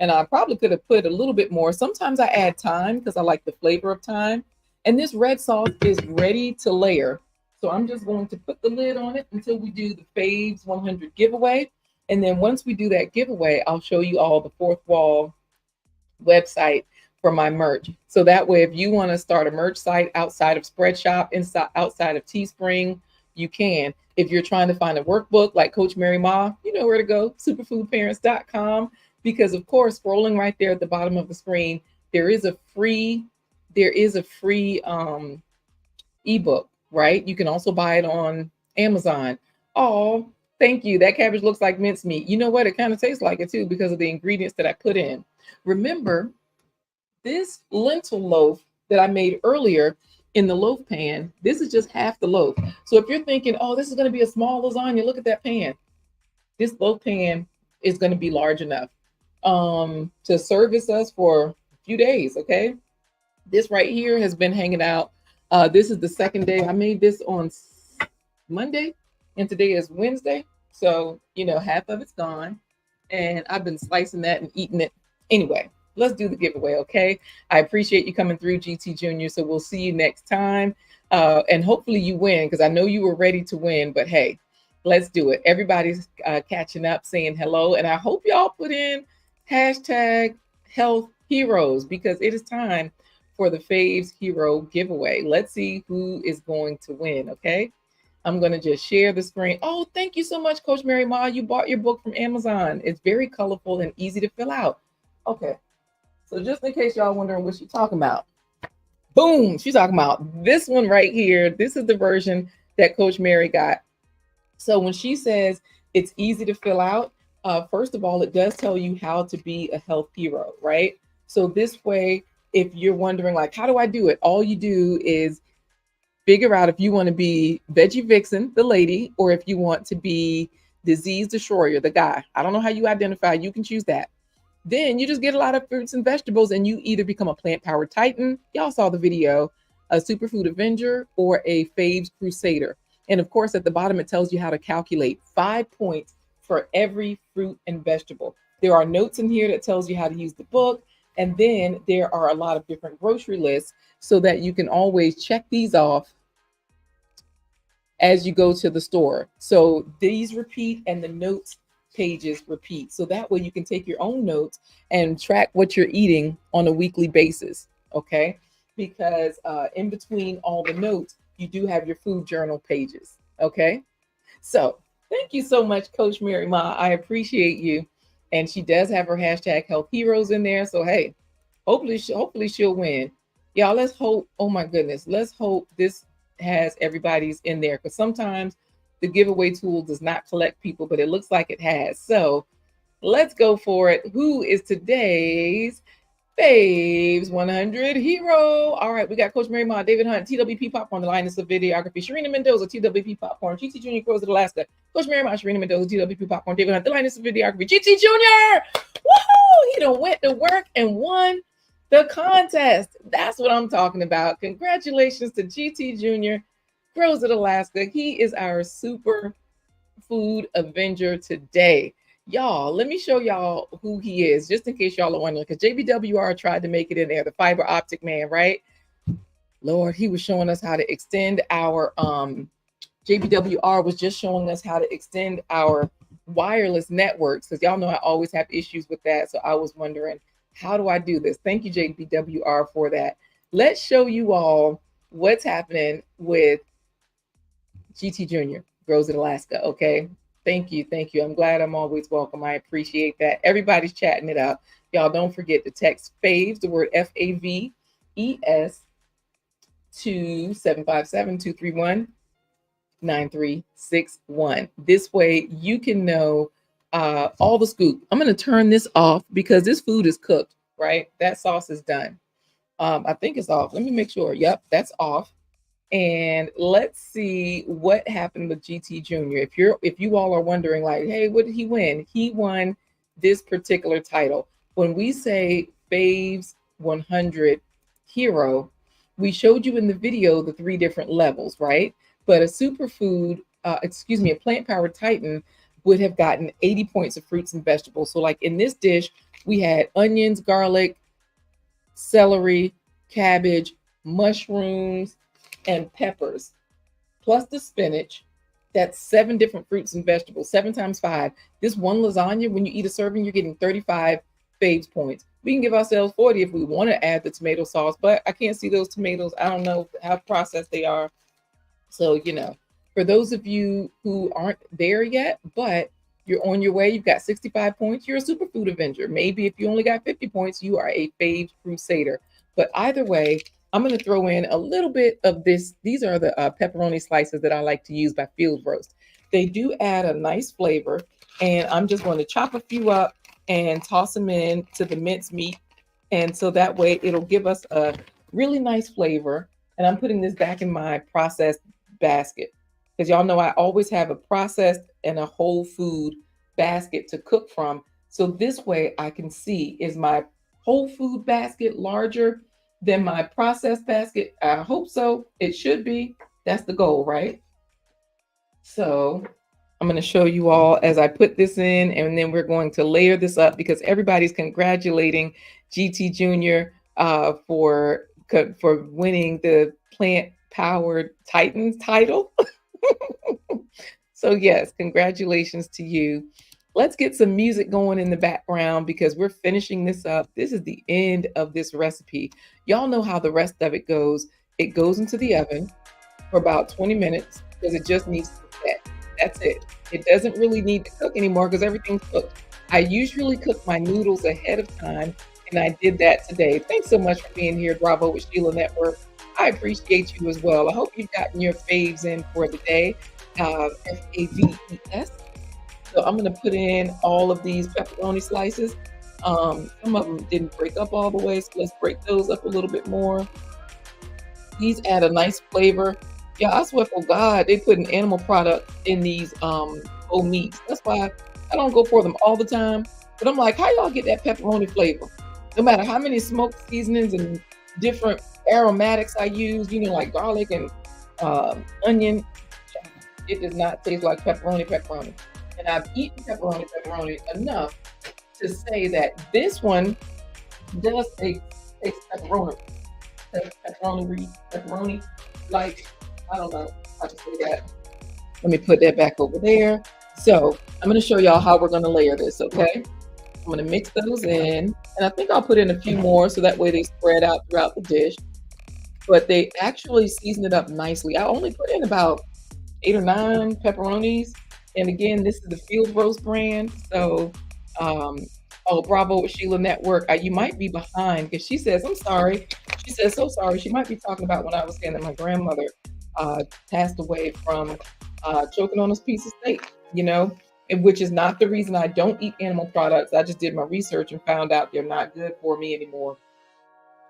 and I probably could have put a little bit more. Sometimes I add thyme because I like the flavor of thyme. And this red sauce is ready to layer. So I'm just going to put the lid on it until we do the Faves 100 giveaway. And then once we do that giveaway, I'll show you all the Fourth Wall website for my merch. So that way, if you want to start a merch site outside of Spreadshop, outside of Teespring, you can. If you're trying to find a workbook like Coach Mary Ma, you know where to go, superfoodparents.com. Because of course, scrolling right there at the bottom of the screen, there is a free ebook, right? You can also buy it on Amazon. Oh, thank you. That cabbage looks like mincemeat. You know what? It kind of tastes like it too because of the ingredients that I put in. Remember, this lentil loaf that I made earlier in the loaf pan, this is just half the loaf. So if you're thinking, oh, this is going to be a small lasagna, look at that pan. This loaf pan is going to be large enough. to service us for a few days. Okay. This right here has been hanging out. This is the second day. I made this on Monday, and today is Wednesday. So, half of it's gone. And I've been slicing that and eating it. Anyway, let's do the giveaway, okay? I appreciate you coming through, GT Junior. So we'll see you next time. And hopefully you win, because I know you were ready to win. But hey, let's do it. Everybody's catching up, saying hello. And I hope y'all put in hashtag health heroes, because it is time for the Faves Hero giveaway. Let's see who is going to win, okay? I'm going to just share the screen. Oh, thank you so much, Coach Mary Ma. You bought your book from Amazon. It's very colorful and easy to fill out. Okay, so just in case y'all wondering what she's talking about, boom, she's talking about this one right here. This is the version that Coach Mary got. So when she says it's easy to fill out, first of all, it does tell you how to be a health hero, right? So this way, if you're wondering, like, how do I do it? All you do is figure out if you want to be Veggie Vixen, the lady, or if you want to be Disease Destroyer, the guy. I don't know how you identify. You can choose that. Then you just get a lot of fruits and vegetables, and you either become a plant-powered titan. Y'all saw the video, a superfood avenger, or a Faves Crusader. And of course, at the bottom, it tells you how to calculate 5 points for every fruit and vegetable. There are notes in here that tells you how to use the book. And then there are a lot of different grocery lists so that you can always check these off as you go to the store. So these repeat and the notes pages repeat. So that way you can take your own notes and track what you're eating on a weekly basis. Okay. Because in between all the notes, you do have your food journal pages. Okay. So thank you so much, Coach Mary Ma. I appreciate you. And she does have her hashtag health heroes in there. So hey, hopefully she'll win. Y'all, let's hope. Oh my goodness. Let's hope this has everybody's in there, because sometimes the giveaway tool does not collect people, but it looks like it has. So let's go for it. Who is today's Faves 100 hero? All right, we got Coach Mary Ma, David Hunt, TWP Popcorn, the Linus of Videography, Sharina Mendoza, TWP Popcorn, GT Junior, Crows of Alaska, Coach Mary Ma, Sharina Mendoza, TWP Popcorn, David Hunt, the Linus of Videography, GT Junior. Woohoo! He done went to work and won the contest. That's what I'm talking about. Congratulations to GT Junior, Crows of Alaska. He is our super food avenger today. Y'all, let me show y'all who he is, just in case y'all are wondering, because JBWR tried to make it in there, the fiber optic man, right? Lord, he was showing us how to extend our, JBWR was just showing us how to extend our wireless networks, because y'all know I always have issues with that. So I was wondering, how do I do this? Thank you, JBWR, for that. Let's show you all what's happening with GT Junior, Grows in Alaska, okay? Thank you. I'm glad I'm always welcome. I appreciate that. Everybody's chatting it up. Y'all don't forget to text FAVES, the word FAVES, to 757-231-9361. This way you can know all the scoop. I'm going to turn this off because this food is cooked, right? That sauce is done. I think it's off. Let me make sure. Yep, that's off. And let's see what happened with GT Junior. If you all are wondering, like, hey, what did he win? He won this particular title. When we say Faves 100 Hero, we showed you in the video the 3 different levels, right? But a superfood, a plant-powered titan would have gotten 80 points of fruits and vegetables. So like in this dish, we had onions, garlic, celery, cabbage, mushrooms, and peppers, plus the spinach. That's 7 different fruits and vegetables, 7 times 5. This one lasagna, when you eat a serving, you're getting 35 Faves points. We can give ourselves 40 if we want to add the tomato sauce, but I can't see those tomatoes. I don't know how processed they are. So, for those of you who aren't there yet, but you're on your way, you've got 65 points, you're a superfood avenger. Maybe if you only got 50 points, you are a Faves Crusader. But either way, I'm going to throw in a little bit of this. These are the pepperoni slices that I like to use by Field Roast. They do add a nice flavor, and I'm just going to chop a few up and toss them in to the minced meat. And so that way it'll give us a really nice flavor. And I'm putting this back in my processed basket, because y'all know I always have a processed and a whole food basket to cook from. So this way I can see, is my whole food basket larger than my processed basket? I hope so. It should be. That's the goal, right? So I'm going to show you all as I put this in, and then we're going to layer this up because everybody's congratulating GT Junior for winning the Plant Powered Titans title. So yes, congratulations to you. Let's get some music going in the background because we're finishing this up. This is the end of this recipe. Y'all know how the rest of it goes. It goes into the oven for about 20 minutes because it just needs to set. That's it. It doesn't really need to cook anymore because everything's cooked. I usually cook my noodles ahead of time, and I did that today. Thanks so much for being here, Bravo with Sheila Network. I appreciate you as well. I hope you've gotten your faves in for the day. Faves. So I'm going to put in all of these pepperoni slices. Some of them didn't break up all the way, so let's break those up a little bit more. These add a nice flavor. Yeah, I swear for God, they put an animal product in these whole meats. That's why I don't go for them all the time. But I'm like, how y'all get that pepperoni flavor? No matter how many smoked seasonings and different aromatics I use, like garlic and onion, it does not taste like pepperoni. And I've eaten pepperoni enough to say that this one does taste pepperoni. Pepperoni, like, I don't know how to say that. Let me put that back over there. So I'm going to show y'all how we're going to layer this, okay? I'm going to mix those in, and I think I'll put in a few more so that way they spread out throughout the dish. But they actually season it up nicely. I only put in about 8 or 9 pepperonis. And again, this is the Field Roast brand. So, Bravo with Sheila Network. You might be behind because she says, I'm sorry. She says, so sorry. She might be talking about when I was saying that my grandmother passed away from choking on a piece of steak, and which is not the reason I don't eat animal products. I just did my research and found out they're not good for me anymore.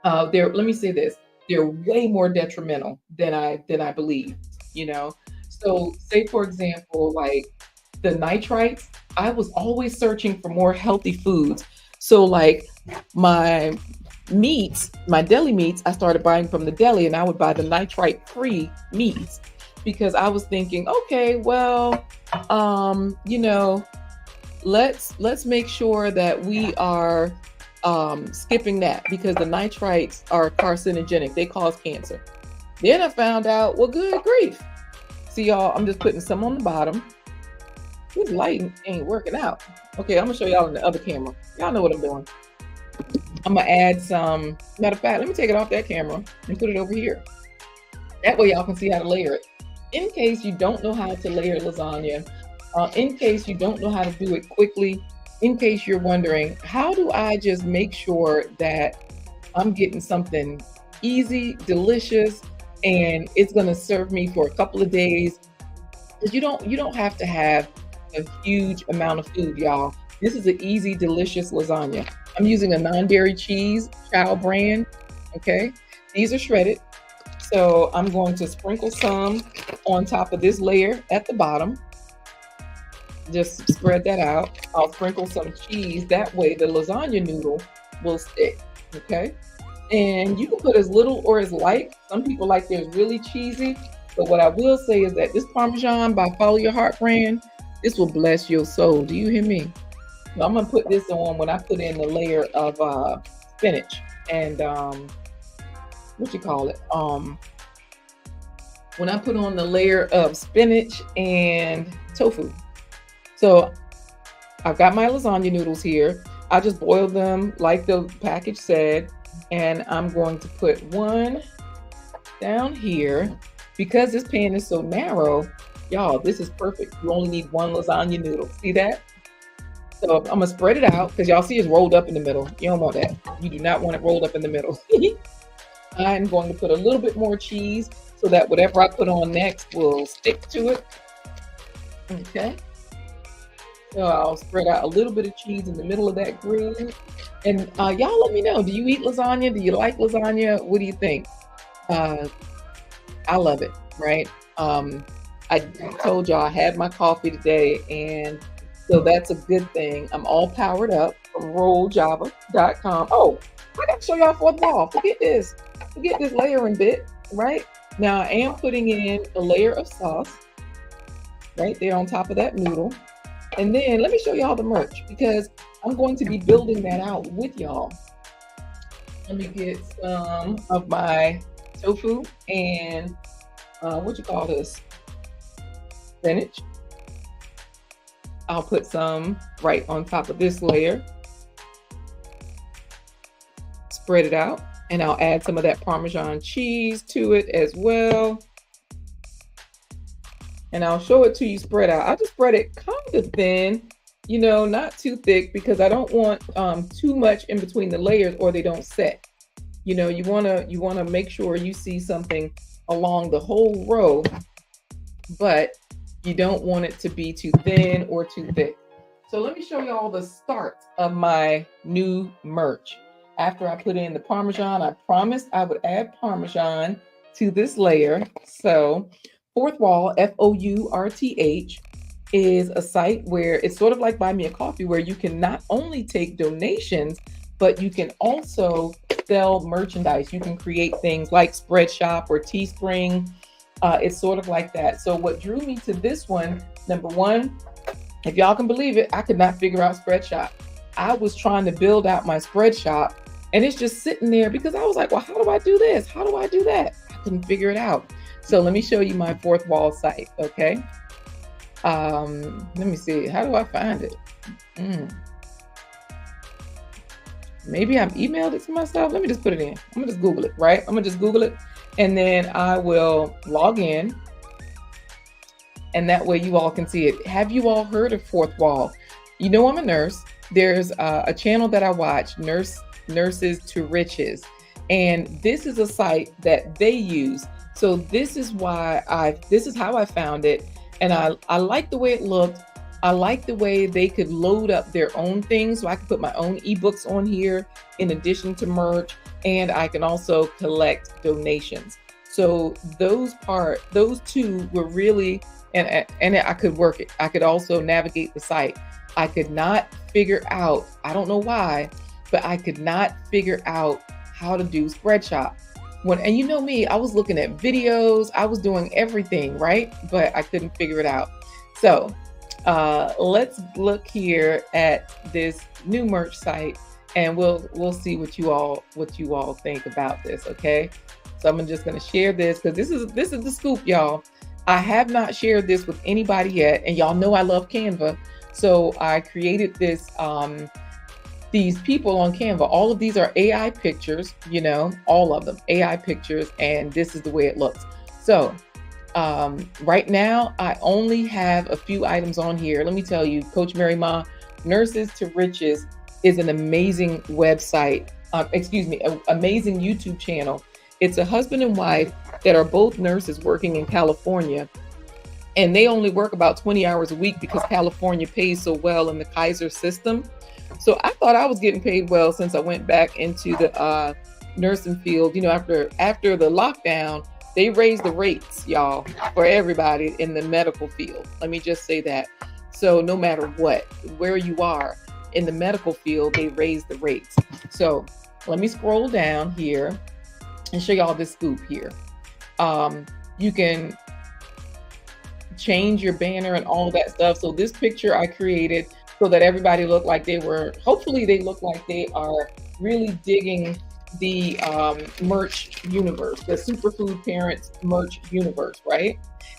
Let me say this. They're way more detrimental than I believe, So say, for example, like the nitrites, I was always searching for more healthy foods. So like my meats, my deli meats, I started buying from the deli, and I would buy the nitrite-free meats because I was thinking, okay, well, let's make sure that we are skipping that because the nitrites are carcinogenic. They cause cancer. Then I found out, well, good grief. See, y'all, I'm just putting some on the bottom. This lighting ain't working out. Okay, I'm gonna show y'all in the other camera. Y'all know what I'm doing. I'm gonna add some, matter of fact, let me take it off that camera and put it over here. That way y'all can see how to layer it. In case you don't know how to layer lasagna, in case you don't know how to do it quickly, in case you're wondering, how do I just make sure that I'm getting something easy, delicious, and it's gonna serve me for a couple of days? Because you don't have to have a huge amount of food, y'all. This is an easy, delicious lasagna. I'm using a non-dairy cheese, Chow brand, okay? These are shredded. So I'm going to sprinkle some on top of this layer at the bottom. Just spread that out. I'll sprinkle some cheese. That way the lasagna noodle will stick, okay? And you can put as little or as light. Some people like theirs really cheesy. But what I will say is that this Parmesan by Follow Your Heart brand, this will bless your soul. Do you hear me? So I'm going to put this on when I put in the layer of spinach and when I put on the layer of spinach and tofu. So I've got my lasagna noodles here. I just boiled them like the package said. And I'm going to put one down here. Because this pan is so narrow, y'all, this is perfect. You only need one lasagna noodle. See that? So I'm going to spread it out because y'all see it's rolled up in the middle. You don't want that. You do not want it rolled up in the middle. I'm going to put a little bit more cheese so that whatever I put on next will stick to it. Okay. So I'll spread out a little bit of cheese in the middle of that grill. And y'all let me know, do you eat lasagna? Do you like lasagna? What do you think? I love it, right? I told y'all I had my coffee today and So that's a good thing. I'm all powered up from rolljava.com. Oh, I gotta show y'all fourth wall. Forget this. Forget this layering bit, right? Now I am putting in a layer of sauce right there on top of that noodle. And then let me show y'all the merch because I'm going to be building that out with y'all. Let me get some of my tofu and what you call this? Spinach. I'll put some right on top of this layer. Spread it out, and I'll add some of that Parmesan cheese to it as well. And I'll show it to you spread out. I just spread it kind of thin, you know, not too thick because I don't want too much in between the layers or they don't set. You know, you wanna make sure you see something along the whole row, but you don't want it to be too thin or too thick. So let me show you all the start of my new merch. After I put in the Parmesan, I promised I would add Parmesan to this layer. So Fourth Wall, FOURTH, is a site where it's sort of like Buy Me a Coffee, where you can not only take donations, but you can also sell merchandise. You can create things like Spreadshop or Teespring. It's sort of like that. So what drew me to this one, number one, if y'all can believe it, I could not figure out Spreadshop. I was trying to build out my Spreadshop and it's just sitting there because I was like, well, how do I do this? How do I do that? I couldn't figure it out. So let me show you my Fourth Wall site, okay? Let me see, how do I find it? Maybe I've emailed it to myself. Let me just put it in. I'm gonna just Google it, right? I'm gonna just Google it and then I will log in and that way you all can see it. Have you all heard of Fourth Wall? You know, I'm a nurse. There's a channel that I watch, Nurses to Riches. And this is a site that they use. So this is how I found it. And I like the way it looked. I like the way they could load up their own things. So I could put my own ebooks on here in addition to merch. And I can also collect donations. So those two were really, and I could work it. I could also navigate the site. I could not figure out, I don't know why, but I could not figure out how to do Spreadshop. And you know me, I was looking at videos, I was doing everything, right? But I couldn't figure it out. So let's look here at this new merch site and we'll see what you all think about this, okay? So I'm just gonna share this because this is the scoop, y'all. I have not shared this with anybody yet, and y'all know I love Canva. So I created this, these people on Canva. All of these are AI pictures, you know, all of them, AI pictures, and this is the way it looks. So right now, I only have a few items on here. Let me tell you, Coach Mary Ma, Nurses to Riches is an amazing website, amazing YouTube channel. It's a husband and wife that are both nurses working in California. And they only work about 20 hours a week because California pays so well in the Kaiser system. So I thought I was getting paid well since I went back into the nursing field. You know, after the lockdown, they raised the rates, y'all, for everybody in the medical field. Let me just say that. So no matter where you are in the medical field, they raised the rates. So let me scroll down here and show y'all this scoop here. You can change your banner and all that stuff. So this picture I created so that everybody looked like hopefully they look like they are really digging the merch universe, the Superfood Parents merch universe, right?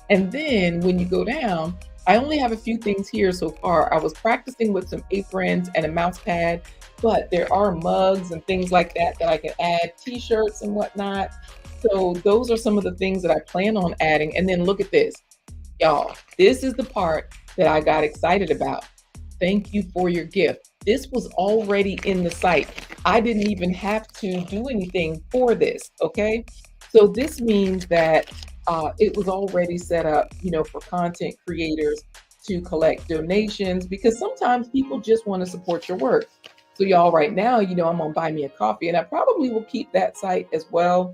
And then when you go down, I only have a few things here so far. I was practicing with some aprons and a mouse pad, but there are mugs and things like that I can add, t-shirts and whatnot. So those are some of the things that I plan on adding. And then look at this, y'all. This is the part that I got excited about. Thank you for your gift. This was already in the site. I didn't even have to do anything for this, okay? So this means that it was already set up, you know, for content creators to collect donations because sometimes people just want to support your work. So y'all, right now, you know, I'm on Buy Me a Coffee, and I probably will keep that site as well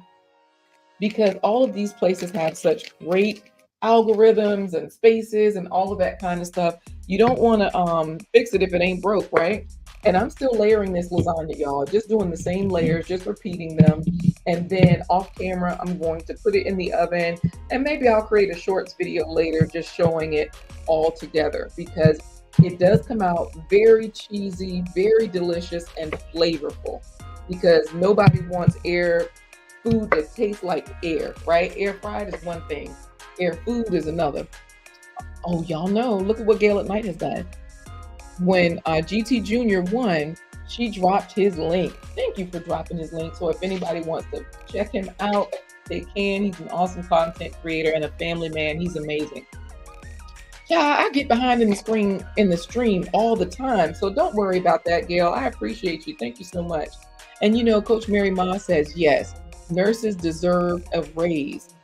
because all of these places have such great algorithms and spaces and all of that kind of stuff. You don't want to fix it if it ain't broke, right? And I'm still layering this lasagna, y'all. Just doing the same layers, just repeating them. And then off camera, I'm going to put it in the oven. And maybe I'll create a shorts video later just showing it all together, because it does come out very cheesy, very delicious, and flavorful. Because nobody wants air food that tastes like air, right? Air fried is one thing, air food is another. Oh, y'all know, look at what Gail at Night has done. When GT Junior won, she dropped his link. Thank you for dropping his link. So if anybody wants to check him out, they can. He's an awesome content creator and a family man. He's amazing. Yeah, I get behind in the stream all the time. So don't worry about that, Gail. I appreciate you. Thank you so much. And you know, Coach Mary Ma says, yes, nurses deserve a raise.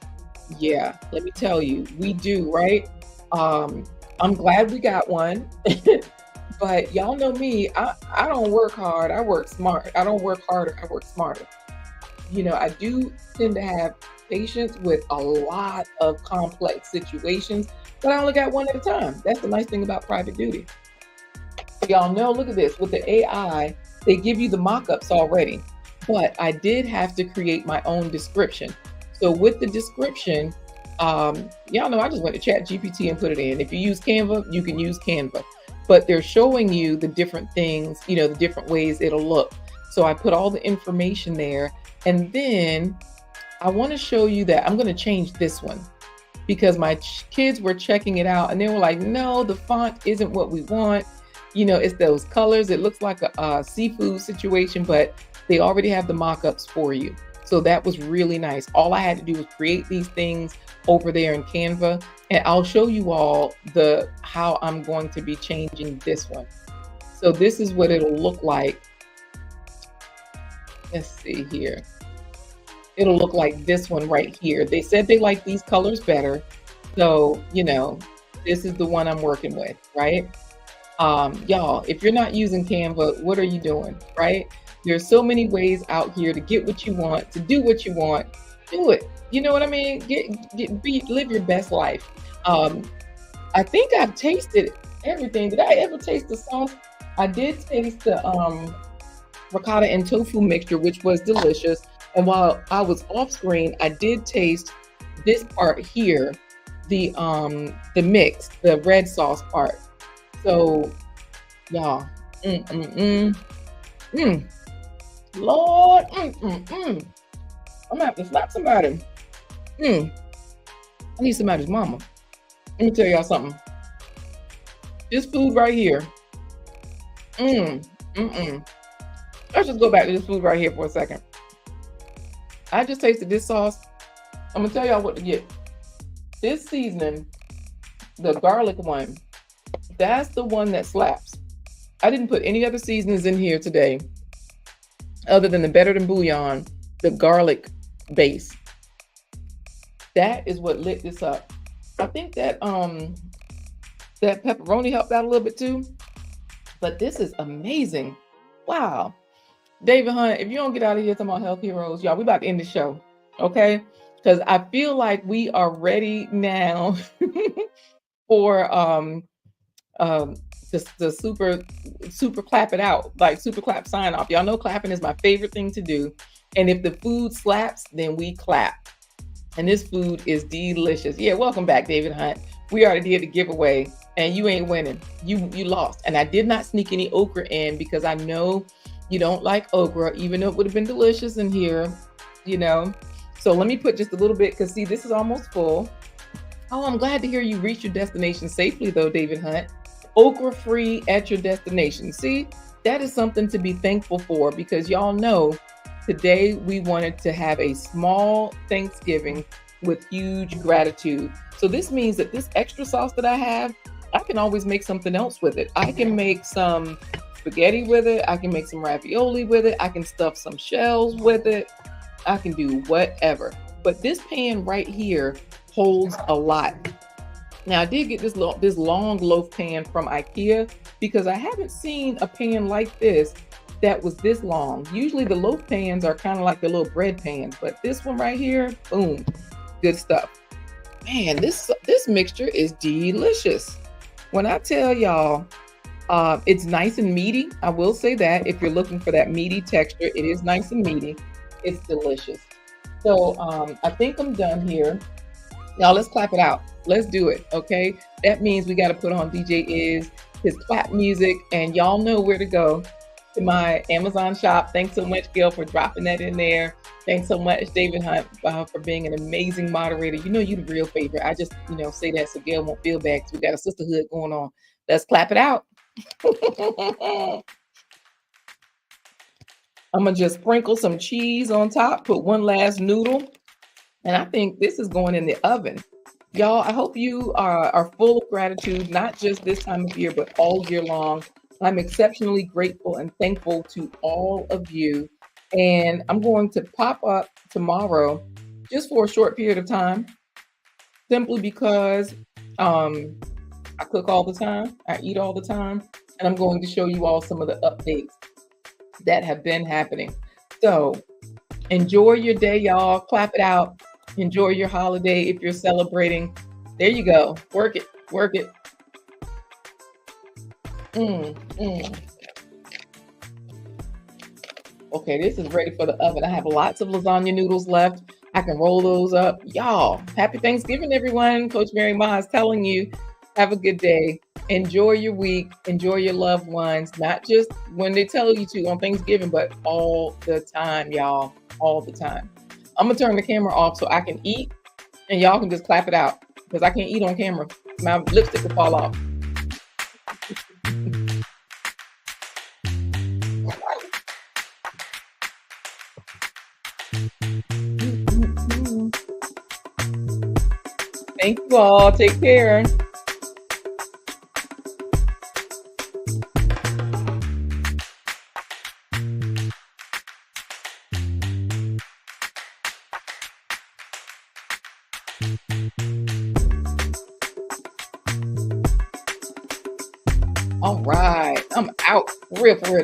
Yeah, let me tell you, we do, right? I'm glad we got one. But y'all know me, I don't work hard, I work smart. I don't work harder, I work smarter. You know, I do tend to have patience with a lot of complex situations, but I only got one at a time. That's the nice thing about private duty. Y'all know, look at this, with the AI, they give you the mock-ups already, but I did have to create my own description. So with the description, y'all know I just went to Chat GPT and put it in. If you use Canva, you can use Canva. But they're showing you the different things, you know, the different ways it'll look. So I put all the information there. And then I want to show you that I'm going to change this one, because my kids were checking it out and they were like, no, the font isn't what we want. You know, it's those colors. It looks like a seafood situation, but they already have the mock-ups for you. So that was really nice. All I had to do was create these things over there in Canva, and I'll show you all how I'm going to be changing this one. So this is what it'll look like. Let's see here. It'll look like this one right here. They said they like these colors better. So, you know, this is the one I'm working with, right? Y'all, if you're not using Canva, what are you doing, right? There's so many ways out here to get what you want, to do what you want. Do it. You know what I mean? Live your best life. I think I've tasted everything. Did I ever taste the sauce? I did taste the ricotta and tofu mixture, which was delicious. And while I was off screen, I did taste this part here, the mix, the red sauce part. So, y'all, Lord, I'm gonna have to slap somebody. I need somebody's mama. Let me tell y'all something. This food right here. Let's just go back to this food right here for a second. I just tasted this sauce. I'm gonna tell y'all what to get. This seasoning, the garlic one, that's the one that slaps. I didn't put any other seasonings in here today other than the Better Than Bouillon, the garlic base. That is what lit this up. I think that that pepperoni helped out a little bit too, but this is amazing. Wow. David Hunt, if you don't get out of here talking about health heroes, y'all, we about to end the show, okay? Because I feel like we are ready now for the super clap it out, like super clap sign off. Y'all know clapping is my favorite thing to do. And if the food slaps, then we clap. And this food is delicious. Yeah, welcome back, David Hunt. We already did the giveaway and you ain't winning. You lost. And I did not sneak any okra in because I know you don't like okra, even though it would have been delicious in here, you know. So let me put just a little bit, because see, this is almost full. Oh, I'm glad to hear you reach your destination safely though, David Hunt. Okra free at your destination. See, that is something to be thankful for, because y'all know today we wanted to have a small Thanksgiving with huge gratitude. So this means that this extra sauce that I have, I can always make something else with it. I can make some spaghetti with it. I can make some ravioli with it. I can stuff some shells with it. I can do whatever. But this pan right here holds a lot. Now I did get this long loaf pan from IKEA, because I haven't seen a pan like this that was this long. Usually the loaf pans are kind of like the little bread pans, but this one right here, boom, good stuff. Man, this mixture is delicious. When I tell y'all, it's nice and meaty. I will say that if you're looking for that meaty texture, it is nice and meaty. It's delicious. So I think I'm done here. Y'all, let's clap it out. Let's do it. Okay. That means we got to put on DJ Is his clap music, and y'all know where to go to my Amazon shop. Thanks so much, Gail, for dropping that in there. Thanks so much, David Hunt, for being an amazing moderator. You know, you're the real favorite. I just, say that so Gail won't feel bad because we got a sisterhood going on. Let's clap it out. I'm going to just sprinkle some cheese on top, put one last noodle, and I think this is going in the oven. Y'all, I hope you are full of gratitude, not just this time of year, but all year long. I'm exceptionally grateful and thankful to all of you. And I'm going to pop up tomorrow just for a short period of time, simply because I cook all the time, I eat all the time, and I'm going to show you all some of the updates that have been happening. So enjoy your day, y'all. Clap it out. Enjoy your holiday if you're celebrating. There you go. Work it. Work it. Okay, this is ready for the oven. I have lots of lasagna noodles left. I can roll those up. Y'all, happy Thanksgiving, everyone. Coach Mary Ma is telling you, have a good day. Enjoy your week. Enjoy your loved ones. Not just when they tell you to on Thanksgiving, but all the time, y'all. All the time. I'm going to turn the camera off so I can eat, and y'all can just clap it out because I can't eat on camera. My lipstick will fall off. Thank you all. Take care. All right. I'm out. For real, for real.